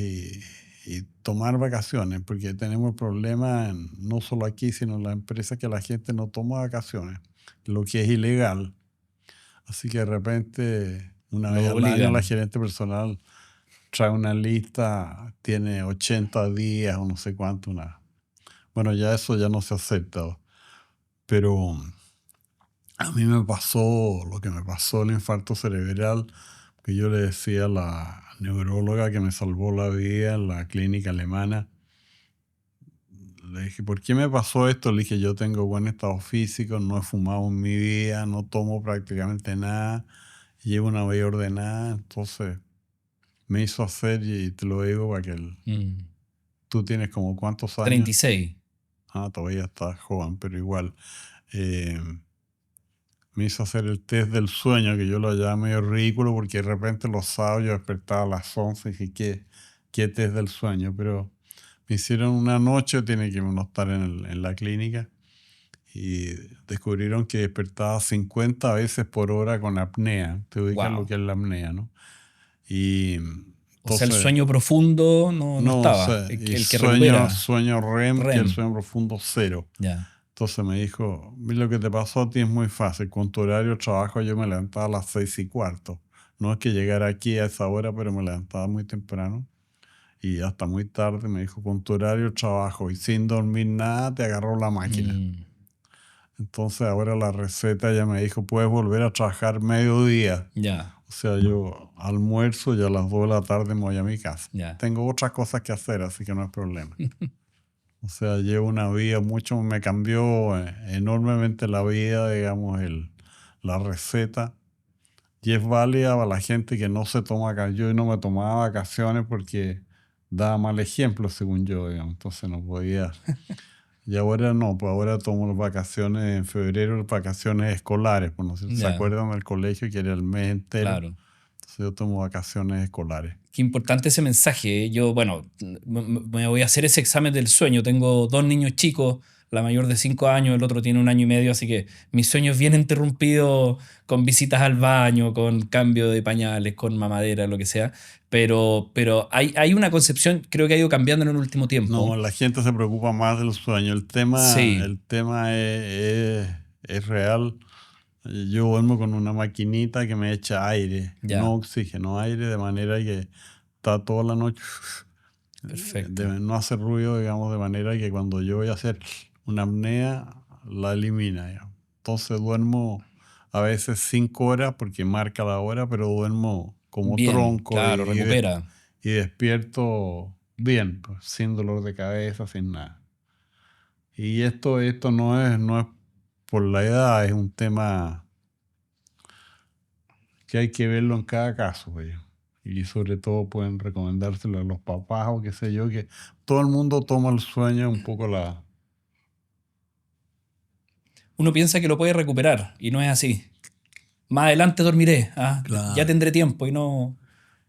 y tomar vacaciones, porque tenemos el problema no solo aquí, sino en la empresa, que la gente no toma vacaciones, lo que es ilegal. Así que de repente, una Los vez al año, la obligan. gerente personal trae una lista, tiene 80 días o no sé cuánto, bueno, ya eso ya no se acepta, pero a mí me pasó lo que me pasó, el infarto cerebral, que yo le decía a la neuróloga que me salvó la vida en la clínica alemana. Le dije, ¿por qué me pasó esto? Le dije, yo tengo buen estado físico, no he fumado en mi vida, no tomo prácticamente nada, llevo una vida ordenada. Entonces me hizo hacer, y te lo digo para que Mm. tú tienes como cuántos años. 36. Todavía estás joven, pero igual. eh, Me hizo hacer el test del sueño, que yo lo hallaba medio ridículo, porque de repente los sábados yo despertaba a las 11 y dije, ¿qué test del sueño? Pero me hicieron una noche, tiene que uno estar en la clínica, y descubrieron que despertaba 50 veces por hora con apnea. Te ubicas lo Wow. que es la apnea, ¿no? Y O sea, el entonces, sueño profundo no no, o estaba. sea, y El que sueño, recupera. sueño REM, que es el REM. sueño profundo, cero. Ya. Entonces me dijo, "Mira, lo que te pasó a ti es muy fácil. Con tu horario de trabajo yo me levantaba a las 6:15. No es que llegara aquí a esa hora, pero me levantaba muy temprano y hasta muy tarde. Me dijo, con tu horario de trabajo y sin dormir nada, te agarró la máquina. Mm, Entonces ahora la receta ya me dijo, puedes volver a trabajar mediodía. ya. O sea, yo almuerzo y a las 2 de la tarde me voy a mi casa. Ya. Tengo otras cosas que hacer, así que no hay problema. O sea, llevo una vida mucho, me cambió enormemente la vida, digamos, la receta. Y es válida para la gente que no se toma vacaciones. Yo no me tomaba vacaciones porque daba mal ejemplo, según yo, digamos. Entonces no podía. Y ahora no, pues ahora tomo las vacaciones en febrero, vacaciones escolares. Pues no sé si se Ya. acuerdan del colegio, que era el mes entero. Claro. Entonces yo tomo vacaciones escolares. Qué importante ese mensaje. Yo, bueno, me voy a hacer ese examen del sueño. Tengo dos niños chicos, la mayor de 5 años, el otro tiene 1 año y medio, así que mis sueños bien interrumpidos con visitas al baño, con cambio de pañales, con mamadera, lo que sea. Pero hay una concepción, creo que ha ido cambiando en el último No, tiempo. la gente se preocupa más del sueño. Sí, El tema es real. Yo duermo con una maquinita que me echa aire, no ya, oxígeno, aire, de manera que está toda la noche, perfecto. no hace ruido, digamos, de manera que cuando yo voy a hacer una apnea, la elimina, digamos. Entonces duermo a veces 5 horas porque marca la hora, pero duermo como Bien, tronco claro, recupera. y despierto bien, pues, sin dolor de cabeza, sin nada. Y esto no es por la edad, es un tema que hay que verlo en cada caso, pues. Y sobre todo pueden recomendárselo a los papás o qué sé yo, que todo el mundo toma el sueño un poco Uno piensa que lo puede recuperar y no es así. Más adelante dormiré, ya Claro. tendré tiempo y no,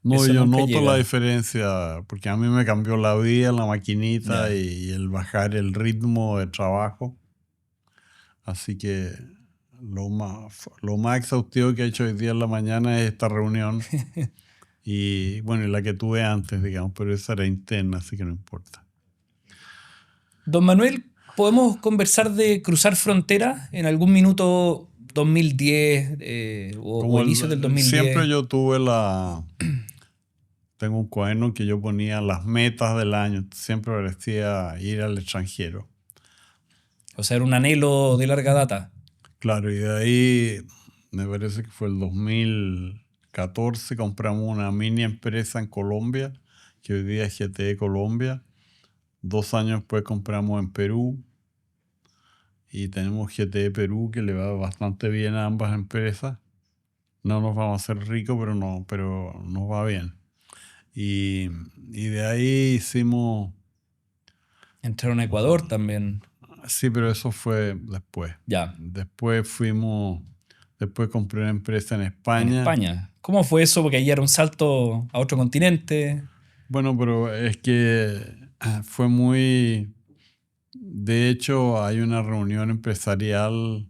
No, eso yo nunca noto la llega. diferencia, porque a mí me cambió la vida la maquinita Ya. y el bajar el ritmo de trabajo. Así que lo más exhaustivo que he hecho hoy día en la mañana es esta reunión. Y bueno, y la que tuve antes, digamos, pero esa era interna, así que no importa. Don Manuel, ¿podemos conversar de cruzar fronteras en algún minuto 2010 o Como inicios del siempre 2010? yo tengo un cuaderno que yo ponía las metas del año, siempre parecía ir al extranjero. O sea, era un anhelo de larga data. Claro, y de ahí me parece que fue el 2014, compramos una mini empresa en Colombia, que hoy día es GTE Colombia. 2 años después compramos en Perú y tenemos GTE Perú, que le va bastante bien a ambas empresas. No nos vamos a hacer ricos, pero nos va bien. Y de ahí hicimos, Entraron a Ecuador también. Sí, pero eso fue después. Ya, Después compré una empresa en en España. España. ¿Cómo fue eso? Porque ahí era un salto a otro continente. Bueno, pero es que fue muy... De hecho, hay una reunión empresarial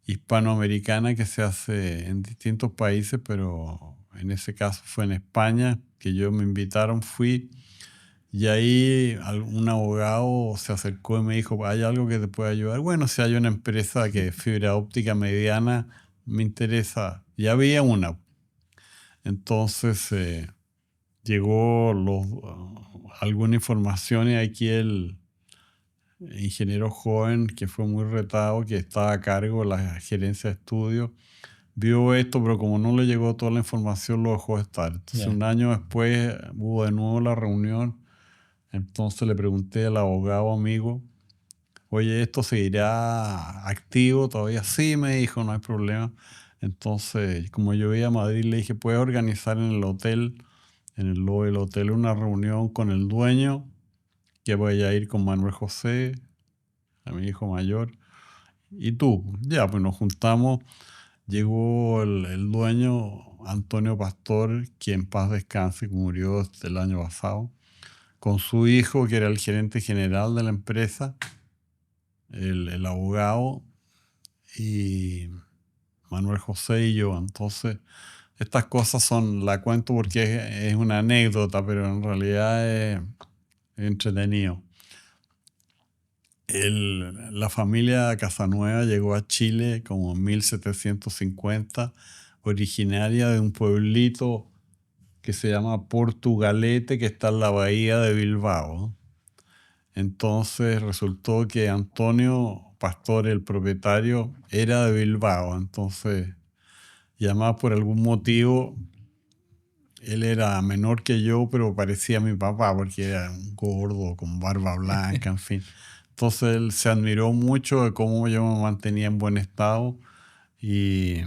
hispanoamericana que se hace en distintos países, pero en ese caso fue en España, que yo me invitaron, fui, y ahí un abogado se acercó y me dijo, ¿hay algo que te pueda ayudar? Bueno, si hay una empresa que es fibra óptica mediana, me interesa. Ya había una. Entonces llegó alguna información y aquí el ingeniero joven que fue muy retado, que estaba a cargo de la gerencia de estudio, vio esto, pero como no le llegó toda la información, lo dejó estar. Entonces, Ya. un año después hubo de nuevo la reunión. Entonces le pregunté al abogado amigo, oye, ¿esto seguirá activo todavía? Sí, me dijo, no hay problema. Entonces, como yo iba a Madrid, le dije, ¿puedes organizar en el hotel, en el lobby del hotel, una reunión con el dueño? Que voy a ir con Manuel José, a mi hijo mayor, y tú. Ya, pues nos juntamos. Llegó el dueño, Antonio Pastor, que en paz descanse, que murió el año pasado, con su hijo, que era el gerente general de la empresa, el abogado, y Manuel José y yo. Entonces, estas cosas la cuento porque es una anécdota, pero en realidad es entretenido. La familia Casanueva llegó a Chile como en 1750, originaria de un pueblito que se llama Portugalete, que está en la bahía de Bilbao. Entonces resultó que Antonio Pastor, el propietario, era de Bilbao. Entonces, y además por algún motivo, él era menor que yo, pero parecía a mi papá porque era un gordo con barba blanca, en fin. Entonces él se admiró mucho de cómo yo me mantenía en buen estado y,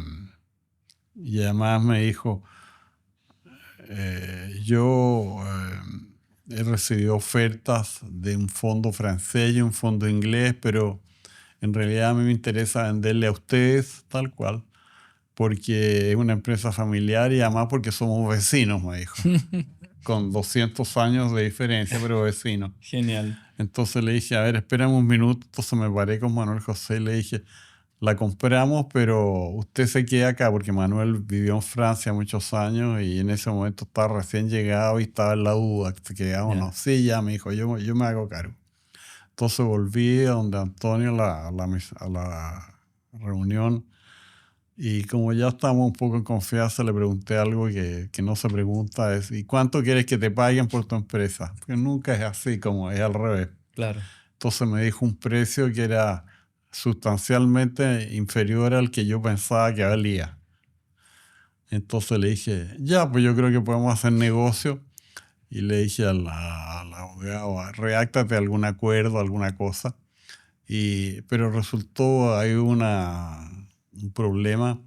y además me dijo, yo he recibido ofertas de un fondo francés y un fondo inglés, pero en realidad a mí me interesa venderle a ustedes tal cual, porque es una empresa familiar y además porque somos vecinos, me dijo, con 200 años de diferencia, pero vecinos. Genial. Entonces le dije, a ver, espérame un minuto. Entonces me paré con Manuel José y le dije, la compramos, pero usted se queda acá, porque Manuel vivió en Francia muchos años y en ese momento estaba recién llegado y estaba en la duda, ¿se quedaba o no? Ya. Sí, ya me dijo, yo me hago cargo. Entonces volví a donde Antonio a la reunión y como ya estábamos un poco en confianza, le pregunté algo que no se pregunta, es ¿y cuánto quieres que te paguen por tu empresa? Porque nunca es así, como es al revés. Claro. Entonces me dijo un precio que era sustancialmente inferior al que yo pensaba que valía. Entonces le dije, ya, pues yo creo que podemos hacer negocio. Y le dije al abogado, redáctate algún acuerdo, alguna cosa. Pero resultó, hay un problema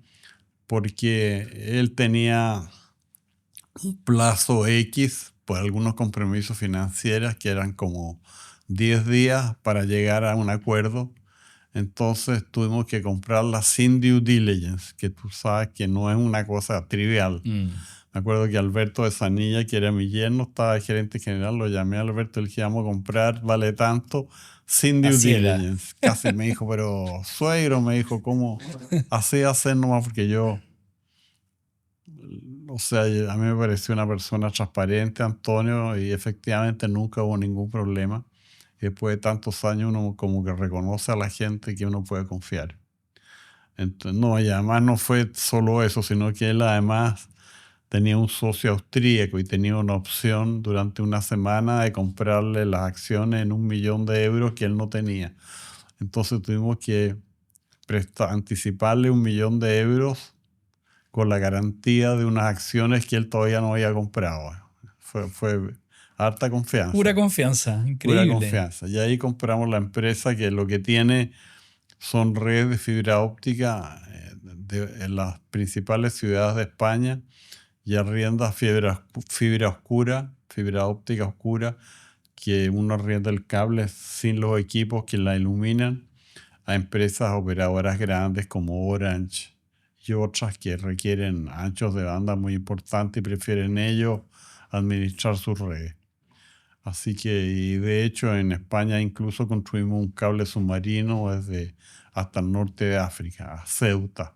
porque él tenía un plazo X por algunos compromisos financieros que eran como 10 días para llegar a un acuerdo. Entonces tuvimos que comprarla sin due diligence, que tú sabes que no es una cosa trivial. Mm. Me acuerdo que Alberto de Zanilla, que era mi yerno, estaba de gerente general, lo llamé a Alberto y le dije, vamos a comprar, vale tanto, sin due A ciega. diligence. Casi me dijo, pero suegro, me dijo, ¿cómo así hacer nomás? Porque yo, o sea, a mí me pareció una persona transparente, Antonio, y efectivamente nunca hubo ningún problema. Y después de tantos años uno como que reconoce a la gente que uno puede confiar. Entonces, no, y además no fue solo eso, sino que él además tenía un socio austríaco y tenía una opción durante una semana de comprarle las acciones en 1 millón de euros que él no tenía. Entonces tuvimos que anticiparle 1 millón de euros con la garantía de unas acciones que él todavía no había comprado. Fue harta Pura confianza, confianza. pura Increíble. confianza. Y ahí compramos la empresa que lo que tiene son redes de fibra óptica en las principales ciudades de España y arrienda fibra óptica oscura, que uno arrienda el cable sin los equipos que la iluminan a empresas operadoras grandes como Orange y otras que requieren anchos de banda muy importantes y prefieren ellos administrar sus redes. Así que, y de hecho, en España incluso construimos un cable submarino desde hasta el norte de África, a Ceuta,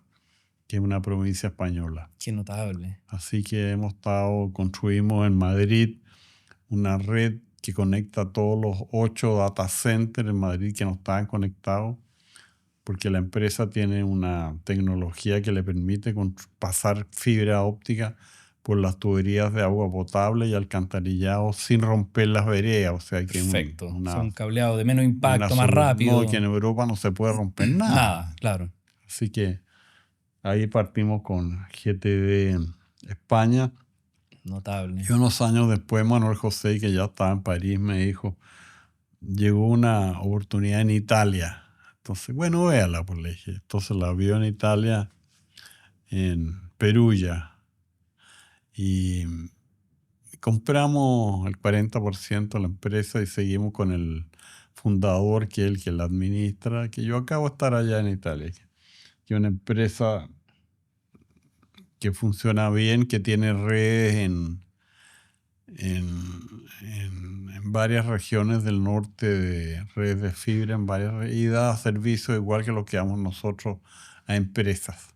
que es una provincia española. Qué notable. Así que construimos en Madrid una red que conecta a todos los 8 data centers en Madrid que no estaban conectados, porque la empresa tiene una tecnología que le permite pasar fibra óptica por las tuberías de agua potable y alcantarillado sin romper las veredas. O sea que Perfecto. Son cableados de menos impacto, más no, rápido. que en Europa no se puede romper nada. Nada, claro. Así que ahí partimos con GTD España. Notable. Y unos años después, Manuel José, que ya estaba en París, me dijo, llegó una oportunidad en Italia. Entonces, bueno, véala, pues le dije. Entonces la vio en Italia, en Perugia. Y compramos el 40% de la empresa y seguimos con el fundador, que es el que la administra, que yo acabo de estar allá en Italia. Que es una empresa que funciona bien, que tiene redes en varias regiones del norte, de redes de fibra y da servicio igual que lo que damos nosotros a empresas.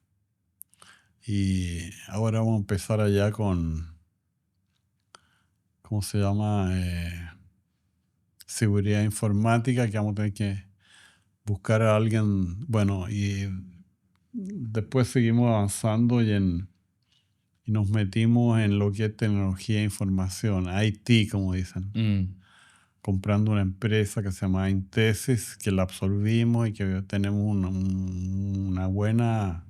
Y ahora vamos a empezar allá con, ¿cómo se llama? Seguridad informática, que vamos a tener que buscar a alguien. Bueno, y después seguimos avanzando y nos metimos en lo que es tecnología e información, IT, como dicen. Comprando una empresa que se llama Intesis, que la absorbimos y que tenemos una buena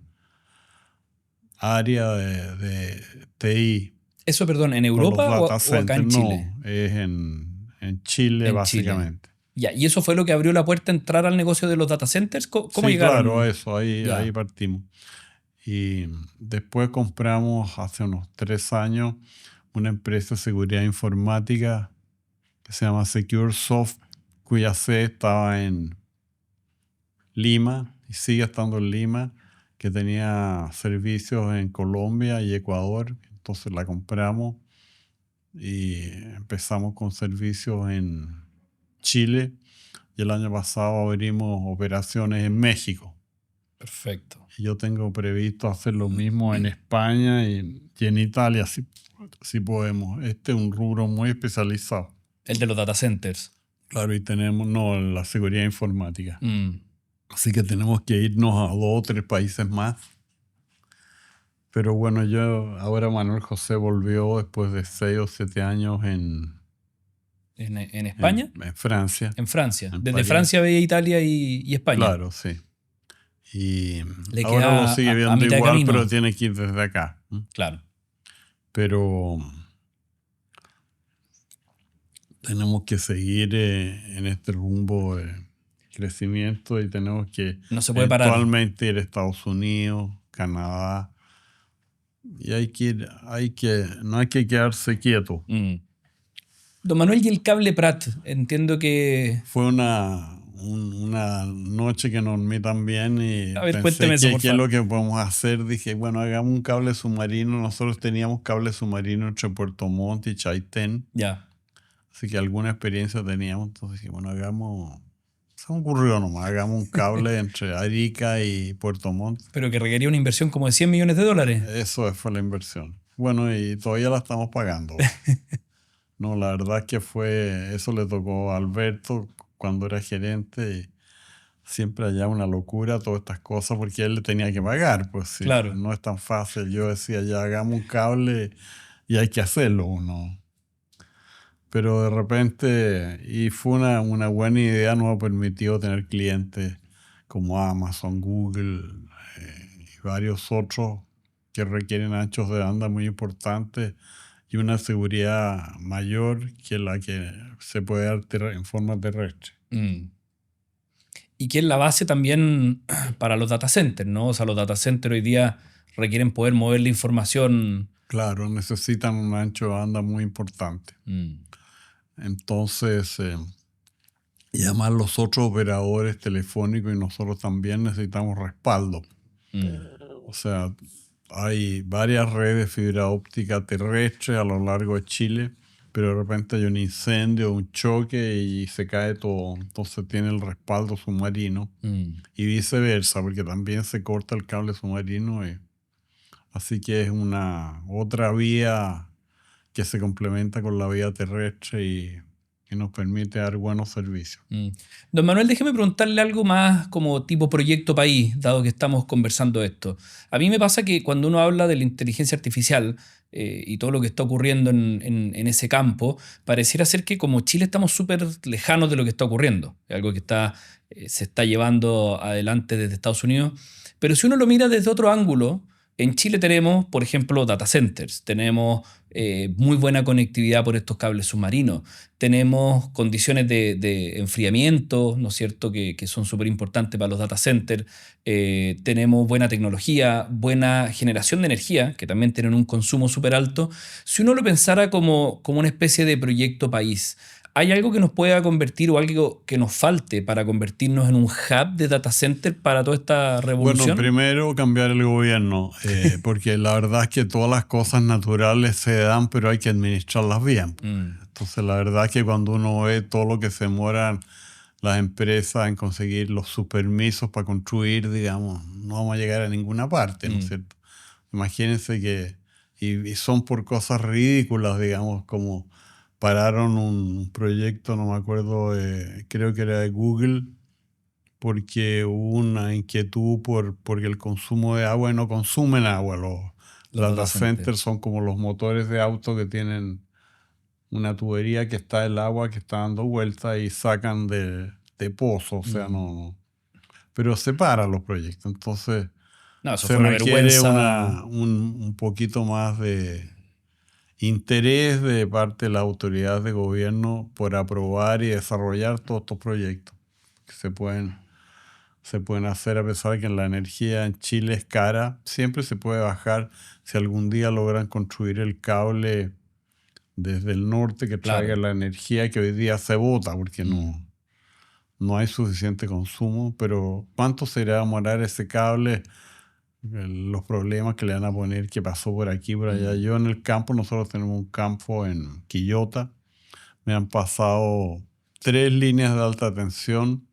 área de TI. Eso, perdón, ¿en Europa o acá en Chile? No, es en Chile, básicamente. Chile. Ya, ¿y eso fue lo que abrió la puerta a entrar al negocio de los data centers? ¿Cómo sí, llegaron? Claro, eso, ahí partimos. Y después compramos hace unos 3 años una empresa de seguridad informática que se llama SecureSoft, cuya sede estaba en Lima y sigue estando en Lima, que tenía servicios en Colombia y Ecuador. Entonces la compramos y empezamos con servicios en Chile y el año pasado abrimos operaciones en México. Perfecto. Y yo tengo previsto hacer lo mismo en España y en Italia, si podemos. Este es un rubro muy especializado. El de los data centers. Claro, y tenemos la seguridad informática. Así que tenemos que irnos a 2 o 3 países más. Pero bueno, ahora Manuel José volvió después de 6 o 7 años ¿En España? En Francia. En Francia. En Desde París. Francia veía Italia y España. Claro, sí. Y Le ahora queda lo sigue viendo mitad de igual, camino. pero tiene que ir desde acá. Claro. Pero tenemos que seguir en este rumbo de crecimiento y tenemos que No se puede parar. eventualmente ir a Estados Unidos, Canadá. Y no hay que quedarse quieto. Don Manuel, y el cable Prat, entiendo que... Fue una noche que no dormí tan bien y A ver, pensé cuénteme eso, por qué es favor. lo que podemos hacer. Dije, bueno, hagamos un cable submarino. Nosotros teníamos cable submarino entre Puerto Montt y Chaitén. Ya. Así que alguna experiencia teníamos. Entonces dije, bueno, se me ocurrió nomás, hagamos un cable entre Arica y Puerto Montt. Pero que requería una inversión como de $100 millones. Eso fue la inversión. Bueno, y todavía la estamos pagando. No, la verdad que eso le tocó a Alberto cuando era gerente y siempre allá una locura todas estas cosas porque él le tenía que pagar, pues sí, Claro. no es tan fácil. Yo decía, ya hagamos un cable y hay que hacerlo uno. Pero de repente, y fue una buena idea, nos ha permitido tener clientes como Amazon, Google y varios otros que requieren anchos de banda muy importantes y una seguridad mayor que la que se puede dar en forma terrestre. Y que es la base también para los data centers, ¿no? O sea, los data centers hoy día requieren poder mover la información. Claro, necesitan un ancho de banda muy importante. Entonces, y además los otros operadores telefónicos y nosotros también necesitamos respaldo. O sea, hay varias redes de fibra óptica terrestre a lo largo de Chile, pero de repente hay un incendio, un choque y se cae todo. Entonces tiene el respaldo submarino y viceversa, porque también se corta el cable submarino. Así que es una otra vía que se complementa con la vía terrestre y que nos permite dar buenos servicios. Don Manuel, déjeme preguntarle algo más como tipo proyecto país, dado que estamos conversando esto. A mí me pasa que cuando uno habla de la inteligencia artificial y todo lo que está ocurriendo en ese campo, pareciera ser que como Chile estamos súper lejanos de lo que está ocurriendo, es algo que se está llevando adelante desde Estados Unidos. Pero si uno lo mira desde otro ángulo, en Chile tenemos, por ejemplo, data centers, tenemos muy buena conectividad por estos cables submarinos, tenemos condiciones de enfriamiento, ¿no es cierto?, que son súper importantes para los data centers, tenemos buena tecnología, buena generación de energía, que también tienen un consumo súper alto. Si uno lo pensara como una especie de proyecto país, ¿hay algo que nos pueda convertir o algo que nos falte para convertirnos en un hub de data center para toda esta Bueno, revolución? primero cambiar el gobierno, porque la verdad es que todas las cosas naturales se dan, pero hay que administrarlas bien. Entonces, la verdad es que cuando uno ve todo lo que se demoran las empresas en conseguir los subpermisos para construir, digamos, no vamos a llegar a ninguna parte, ¿no es cierto? Imagínense que, y son por cosas ridículas, digamos, como pararon un proyecto, no me acuerdo, creo que era de Google, porque hubo una inquietud porque el consumo de agua y no consumen agua. Los Los data data centers. centers son como los motores de auto que tienen una tubería que está el agua que está dando vueltas y sacan de pozo, o sea, no. Pero separan los proyectos. Entonces No, eso se fue una requiere vergüenza. un poquito más de interés de parte de la autoridad de gobierno por aprobar y desarrollar todos estos proyectos que se pueden hacer, a pesar de que la energía en Chile es cara. Siempre se puede bajar si algún día logran construir el cable desde el norte que traiga Claro. la energía que hoy día se bota, porque no hay suficiente consumo. Pero ¿cuánto se irá a demorar ese cable? Los problemas que le van a poner, que pasó por aquí, por allá. Yo en el campo, nosotros tenemos un campo en Quillota, me han pasado 3 líneas de alta tensión,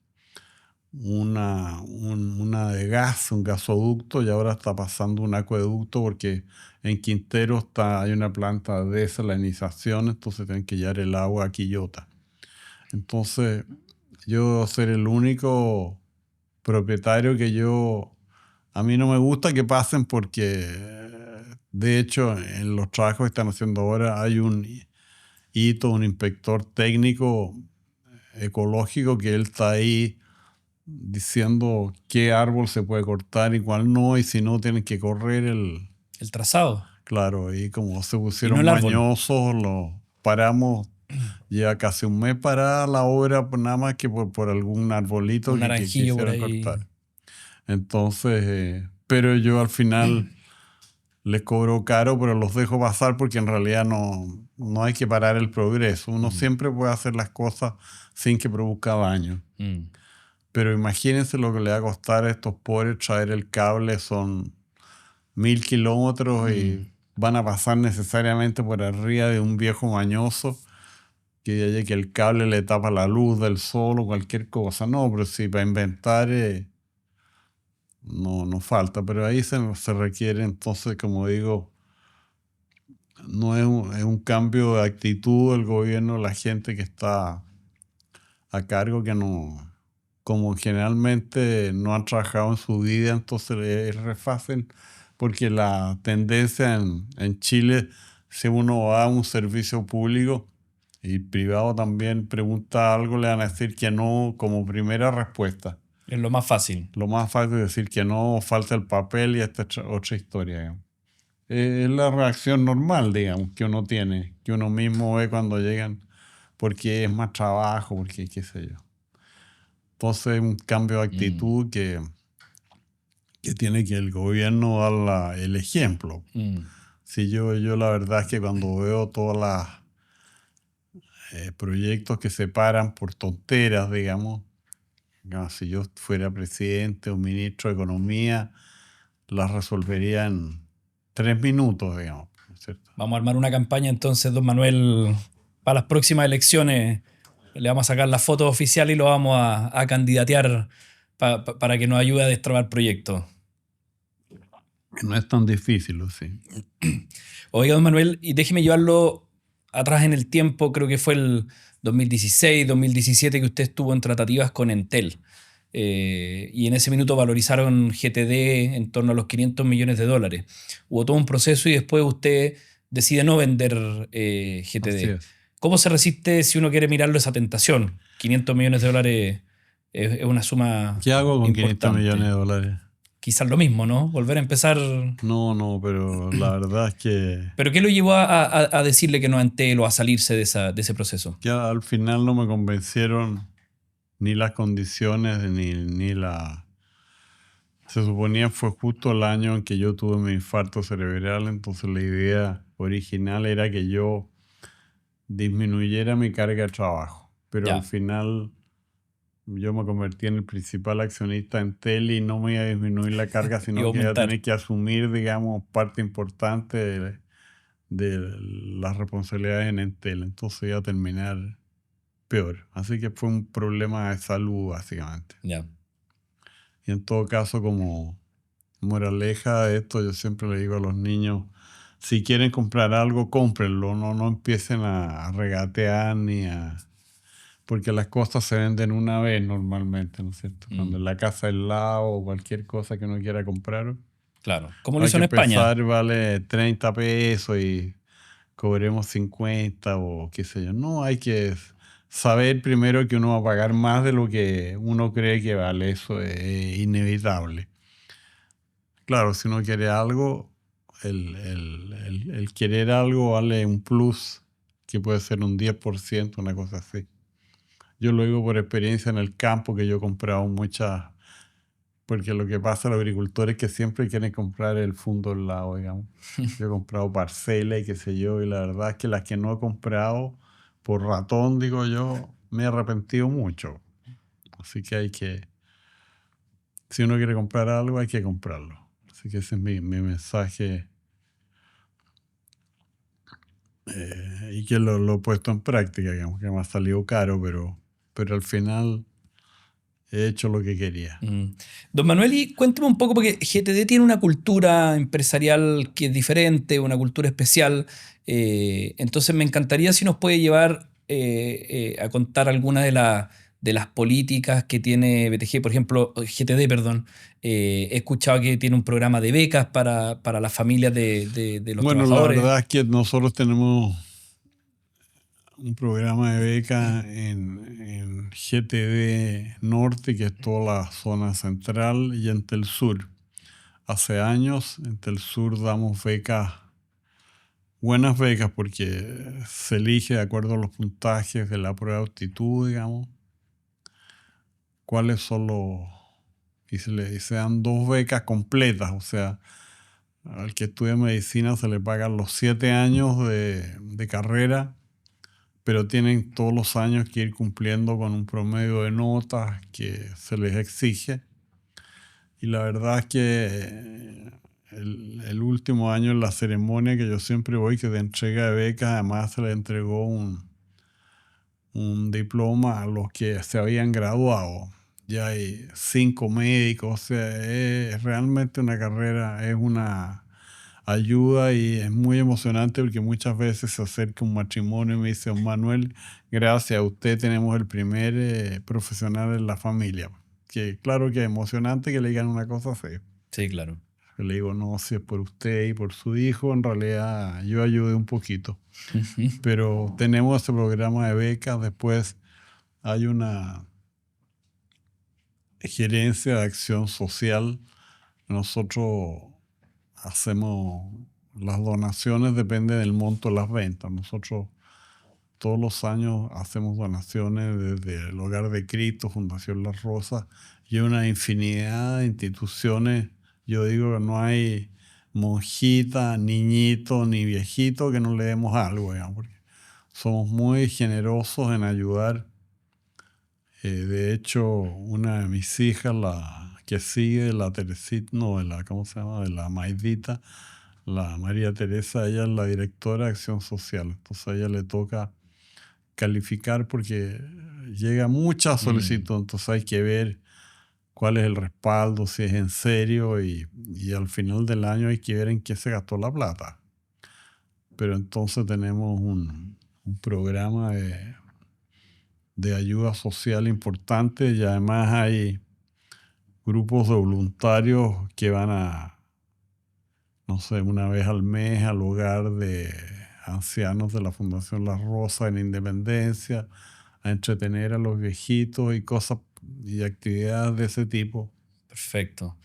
una de gas, un gasoducto, y ahora está pasando un acueducto porque en Quintero hay una planta de desalinización, entonces tienen que llevar el agua a Quillota. Entonces, yo ser el único propietario a mí no me gusta que pasen porque, de hecho, en los trabajos que están haciendo ahora hay un hito, un inspector técnico ecológico que él está ahí diciendo qué árbol se puede cortar y cuál no, y si no tienen que correr El trazado claro, y como se y no pusieron el árbol. mañosos, lo paramos, lleva casi un mes para la obra, pues nada más que por algún arbolito Un que naranjillo por quisieron cortar. ahí. Entonces, pero yo al final les cobro caro, pero los dejo pasar porque en realidad no hay que parar el progreso. Uno siempre puede hacer las cosas sin que produzca daño. Pero imagínense lo que le va a costar a estos pobres traer el cable, son 1000 kilómetros y van a pasar necesariamente por arriba de un viejo mañoso que el cable le tapa la luz del sol o cualquier cosa. No, pero sí, para inventar no falta, pero ahí se requiere entonces, como digo, no es un cambio de actitud del gobierno, la gente que está a cargo que no, como generalmente no han trabajado en su vida, entonces es re fácil, porque la tendencia en Chile, si uno va a un servicio público y privado también pregunta algo, le van a decir que no como primera respuesta. Es lo más fácil. Lo más fácil es decir que no, falta el papel y esta es otra historia, digamos. Es la reacción normal, digamos, que uno tiene, que uno mismo ve cuando llegan, porque es más trabajo, porque qué sé yo. Entonces es un cambio de actitud que tiene que el gobierno dar el ejemplo. Si yo la verdad es que cuando veo todas proyectos que se paran por tonteras, digamos. Si yo fuera presidente o ministro de Economía, las resolvería en 3 minutos, digamos, ¿no es cierto? Vamos a armar una campaña entonces, don Manuel, para las próximas elecciones. Le vamos a sacar la foto oficial y lo vamos a candidatear para que nos ayude a destrabar proyectos. No es tan difícil, sí. Oiga, don Manuel, y déjeme llevarlo atrás en el tiempo, creo que fue el 2016, 2017 que usted estuvo en tratativas con Entel. Y en ese minuto valorizaron GTD en torno a los $500 millones. Hubo todo un proceso y después usted decide no vender Así GTD. es. ¿Cómo se resiste si uno quiere mirarlo esa tentación? $500 millones es una suma ¿Qué hago con 500 importante. millones de dólares? Quizás lo mismo, ¿no? Volver a empezar. No, pero la verdad es que ¿Pero qué lo llevó a decirle que no a Entel o a salirse de ese proceso? ya al final no me convencieron ni las condiciones ni la... Se suponía fue justo el año en que yo tuve mi infarto cerebral, entonces la idea original era que yo disminuyera mi carga de trabajo, pero al Ya. final yo me convertí en el principal accionista en Entel y no me iba a disminuir la carga, Iba a sino que iba a aumentar. tener que asumir, digamos, parte importante de las responsabilidades en Entel, entonces iba a terminar peor. Así que fue un problema de salud, básicamente. Ya. Y en todo caso, como moraleja de esto, yo siempre le digo a los niños, si quieren comprar algo, cómprenlo, no empiecen a regatear porque las cosas se venden una vez normalmente, ¿no es cierto? Cuando en la casa al lado o cualquier cosa que uno quiera comprar, Claro. Como lo hay hizo que en España. pensar, vale 30 pesos y cobremos 50 o qué sé yo. No, hay que saber primero que uno va a pagar más de lo que uno cree que vale. Eso es inevitable. Claro, si uno quiere algo, el querer algo vale un plus que puede ser un 10%, una cosa así. Yo lo digo por experiencia en el campo, que yo he comprado muchas, porque lo que pasa a los agricultores es que siempre quieren comprar el fondo al lado, digamos. Yo he comprado parcelas y qué sé yo, y la verdad es que las que no he comprado, por ratón, digo yo, me he arrepentido mucho. Así que si uno quiere comprar algo, hay que comprarlo. Así que ese es mi mensaje, y que lo he puesto en práctica, digamos, que me ha salido caro, pero al final he hecho lo que quería. Don Manuel, y cuénteme un poco, porque GTD tiene una cultura empresarial que es diferente, una cultura especial. Entonces me encantaría si nos puede llevar a contar algunas de las políticas que tiene BTG, por ejemplo, GTD, perdón. He escuchado que tiene un programa de becas para las familias de los Bueno, la trabajadores. verdad es que nosotros tenemos un programa de beca en GTD Norte, que es toda la zona central, y en Tel Sur. Hace años en Tel Sur damos becas, buenas becas, porque se elige de acuerdo a los puntajes de la prueba de aptitud, digamos, cuáles son los... Y se dan 2 becas completas, o sea, al que estudia medicina se le pagan los 7 años de carrera, pero tienen todos los años que ir cumpliendo con un promedio de notas que se les exige. Y la verdad es que el último año en la ceremonia que yo siempre voy, que de entrega de becas, además se le entregó un diploma a los que se habían graduado. Ya hay 5 médicos, o sea, es realmente una carrera, es una ayuda y es muy emocionante porque muchas veces se acerca un matrimonio y me dice, don Manuel, gracias a usted tenemos el primer profesional en la familia. Que claro que es emocionante que le digan una cosa así. Sí, claro. Yo le digo, no, si es por usted y por su hijo, en realidad yo ayudé un poquito. Pero tenemos ese programa de becas, después hay una gerencia de acción social. Nosotros hacemos las donaciones, depende del monto de las ventas. Nosotros todos los años hacemos donaciones desde el Hogar de Cristo, Fundación Las Rosas y una infinidad de instituciones. Yo digo que no hay monjita, niñito ni viejito que no le demos algo, digamos, porque somos muy generosos en ayudar. De hecho, una de mis hijas, la que sigue, la Teresita, no, ¿cómo se llama? De la Maidita, la María Teresa, ella es la directora de Acción Social. Entonces a ella le toca calificar porque llega mucha solicitud, entonces hay que ver cuál es el respaldo, si es en serio y al final del año hay que ver en qué se gastó la plata. Pero entonces tenemos un programa de ayuda social importante y además hay grupos de voluntarios que van no sé, una vez al mes al hogar de ancianos de la Fundación La Rosa en Independencia, a entretener a los viejitos y cosas y actividades de ese tipo. Perfecto.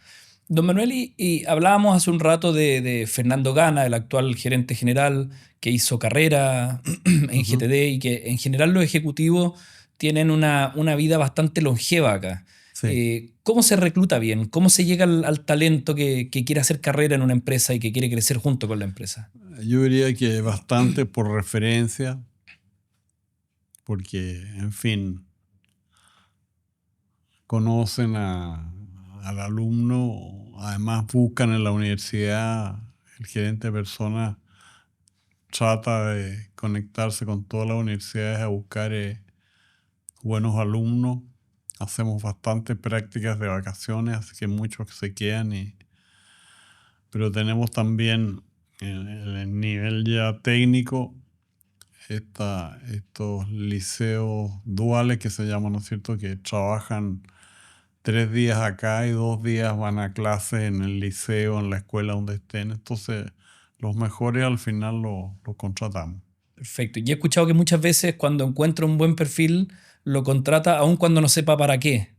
Don Manuel, y hablábamos hace un rato de Fernando Gana, el actual gerente general, que hizo carrera en GTD y que en general los ejecutivos tienen una vida bastante longeva acá. Sí. ¿Cómo se recluta bien? ¿Cómo se llega al talento que quiere hacer carrera en una empresa y que quiere crecer junto con la empresa? Yo diría que bastante por referencia, porque, en fin, conocen al alumno, además buscan en la universidad, el gerente de personas trata de conectarse con todas las universidades a buscar buenos alumnos. Hacemos bastantes prácticas de vacaciones, así que muchos que se quedan. Pero tenemos también en el nivel ya técnico estos liceos duales que se llaman, ¿no es cierto?, que trabajan 3 días acá y 2 días van a clase en el liceo, en la escuela donde estén. Entonces, los mejores al final los contratamos. Perfecto. Y he escuchado que muchas veces cuando encuentra un buen perfil, lo contrata aun cuando no sepa para qué.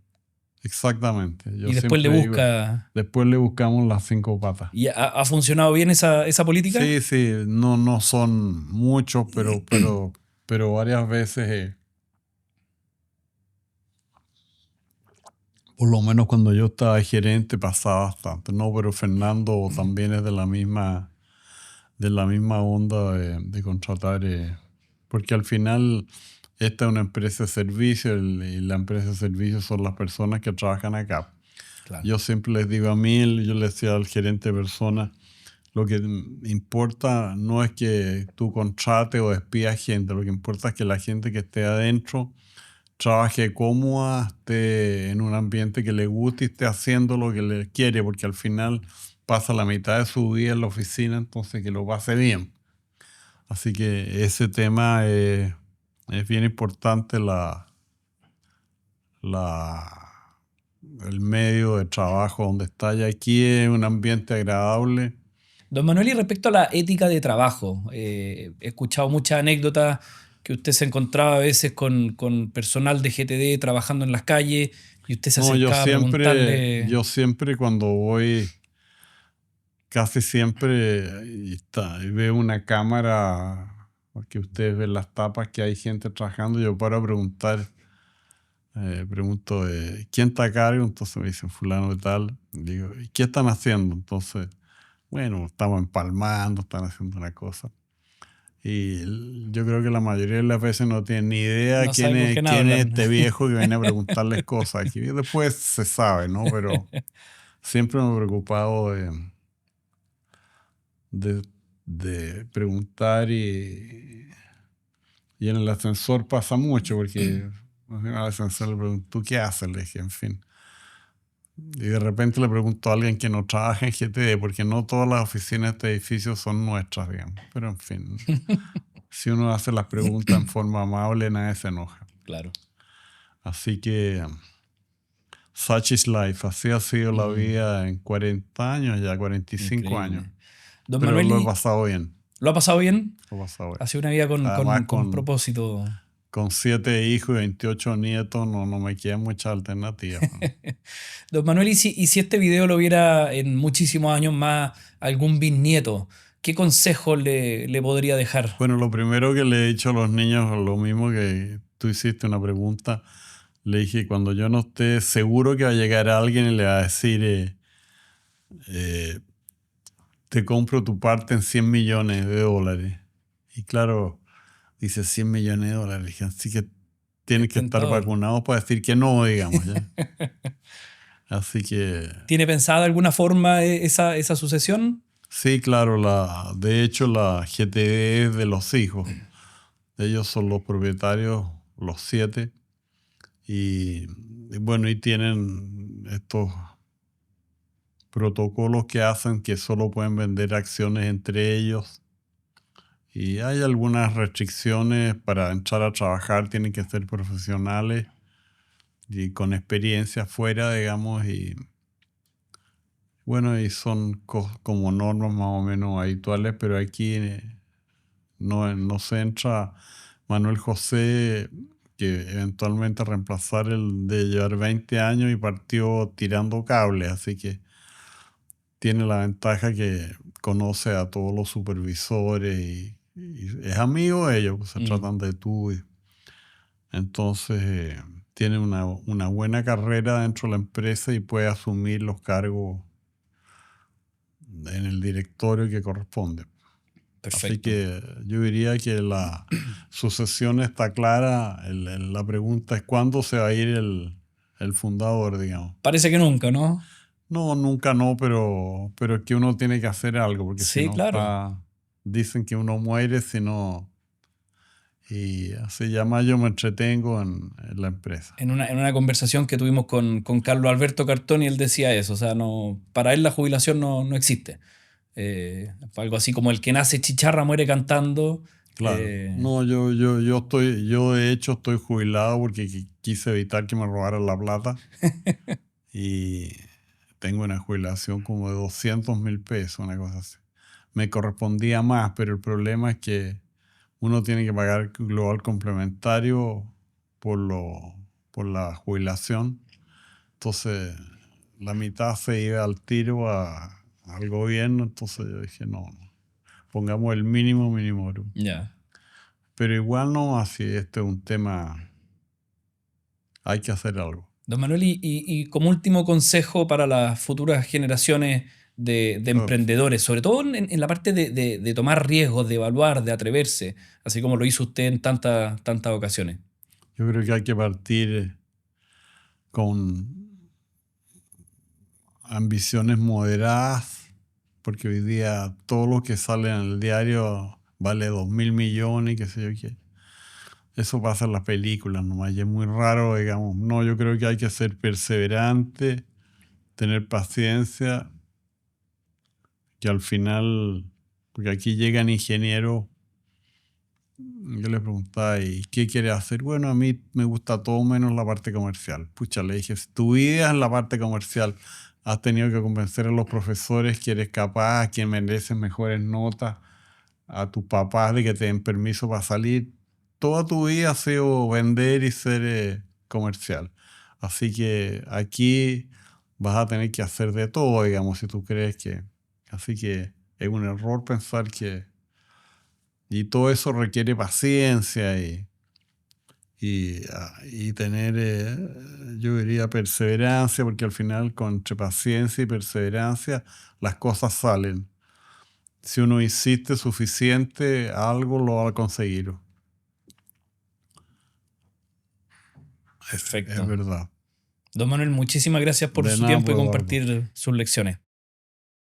Exactamente. Yo Y después le siempre digo, busca. después le buscamos las 5 patas. ¿Y ha funcionado bien esa política? Sí, sí, no son muchos, pero varias veces, por lo menos cuando yo estaba gerente, pasaba bastante. No, pero Fernando también es de la misma onda de contratar, porque al final esta es una empresa de servicio y la empresa de servicio son las personas que trabajan acá. Claro. Yo siempre les digo yo le decía al gerente de personas, lo que importa no es que tú contrates o despidas gente, lo que importa es que la gente que esté adentro trabaje cómoda, esté en un ambiente que le guste y esté haciendo lo que le quiere, porque al final pasa la mitad de su vida en la oficina, entonces que lo pase bien. Así que ese tema es bien importante, la, el medio de trabajo donde está. Y aquí es un ambiente agradable. Don Manuel, y respecto a la ética de trabajo, he escuchado muchas anécdotas que usted se encontraba a veces con personal de GTD trabajando en las calles y usted se No, acercaba a preguntarle. yo siempre cuando voy, casi siempre y veo una cámara, porque ustedes ven las tapas que hay gente trabajando, yo paro a preguntar, pregunto, ¿quién está a cargo? Entonces me dicen fulano de tal. Digo, ¿y qué están haciendo? Entonces, bueno, estamos empalmando, están haciendo una cosa. Y yo creo que la mayoría de las veces no tienen ni idea No saben con quién quién es hablan. este viejo que viene a preguntarles cosas. Aquí después se sabe, ¿no? Pero siempre me he preocupado de, de preguntar y en el ascensor pasa mucho porque al ascensor le pregunto, ¿tú qué haces? Le dije, en fin. Y de repente le pregunto a alguien que no trabaja en GTD, porque no todas las oficinas de este edificio son nuestras, digamos. Pero en fin, si uno hace las preguntas en forma amable, nadie se enoja. Claro. Así que, such is life. Así ha sido la vida en 40 años, ya 45 años. Increíble. Don Pero Manuel, lo he pasado bien. ¿lo ha pasado bien? Lo he pasado bien. Ha sido una vida Además, con propósito. con 7 hijos y 28 nietos, no me quedan muchas alternativas. Don Manuel, y si este video lo viera en muchísimos años más algún bisnieto, ¿qué consejo le podría dejar? Bueno, lo primero que le he dicho a los niños, lo mismo que tú hiciste una pregunta, le dije, cuando yo no esté seguro que va a llegar alguien y le va a decir, eh, te compro tu parte en $100 millones. Y claro, dice $100 millones. Dije, así que tienen Es que estar tentador. vacunados para decir que no, digamos, ¿ya? Así que ¿Tiene pensada de alguna forma esa sucesión? sí, claro, de hecho la GTE es de los hijos. Ellos son los propietarios, los 7. Y bueno, y tienen estos protocolos que hacen que solo pueden vender acciones entre ellos. Y hay algunas restricciones para entrar a trabajar, tienen que ser profesionales y con experiencia afuera, digamos, y bueno, y son como normas más o menos habituales, pero aquí no se entra Manuel José, que eventualmente reemplazar el de llevar 20 años y partió tirando cables, así que tiene la ventaja que conoce a todos los supervisores y es amigo de ellos, pues se Mm, tratan de tú. Entonces tiene una buena carrera dentro de la empresa y puede asumir los cargos en el directorio que corresponde. Así perfecto. que yo diría que la sucesión está clara. La pregunta es cuándo se va a ir el fundador, digamos. Parece que nunca, ¿no? No, nunca no, pero es que uno tiene que hacer algo, porque si Sí, no claro. está, dicen que uno muere si no, y así ya más yo me entretengo en la empresa. En una conversación que tuvimos con Carlos Alberto Cartoni, él decía eso, o sea, no, para él la jubilación no existe. Algo así como el que nace chicharra muere cantando. Claro. eh, No, yo de hecho estoy jubilado porque quise evitar que me robaran la plata y tengo una jubilación como de 200,000 pesos, una cosa así. Me correspondía más, pero el problema es que uno tiene que pagar global complementario por lo, por la jubilación. Entonces, la mitad se iba al tiro al gobierno. Entonces yo dije, no, pongamos el mínimo minimorum. ya. Pero igual no, así este es un tema, hay que hacer algo. Don Manuel, y como último consejo para las futuras generaciones de Oh, emprendedores, sobre todo en la parte de tomar riesgos, de evaluar, de atreverse, así como lo hizo usted en tantas ocasiones. yo creo que hay que partir con ambiciones moderadas, porque hoy día todo lo que sale en el diario vale 2.000 millones, qué sé yo qué. Eso pasa en las películas nomás y es muy raro, digamos. No, yo creo que hay que ser perseverante, tener paciencia, que al final, porque aquí llegan ingenieros, yo le preguntaba, ¿y qué quiere hacer? Bueno, a mí me gusta todo menos la parte comercial. Pucha, le dije, si tu vida es la parte comercial, has tenido que convencer a los profesores que eres capaz, que mereces mejores notas, a tus papás de que te den permiso para salir. Toda tu vida ha sido vender y ser comercial. Así que aquí vas a tener que hacer de todo, digamos, si tú crees que... Así que es un error pensar que... Y todo eso requiere paciencia y tener, yo diría, perseverancia, porque al final, entre paciencia y perseverancia, las cosas salen. Si uno insiste suficiente, algo lo va a conseguir. Es Perfecto. verdad. Don Manuel, muchísimas gracias por De su nada, tiempo y pues, Eduardo. compartir sus lecciones.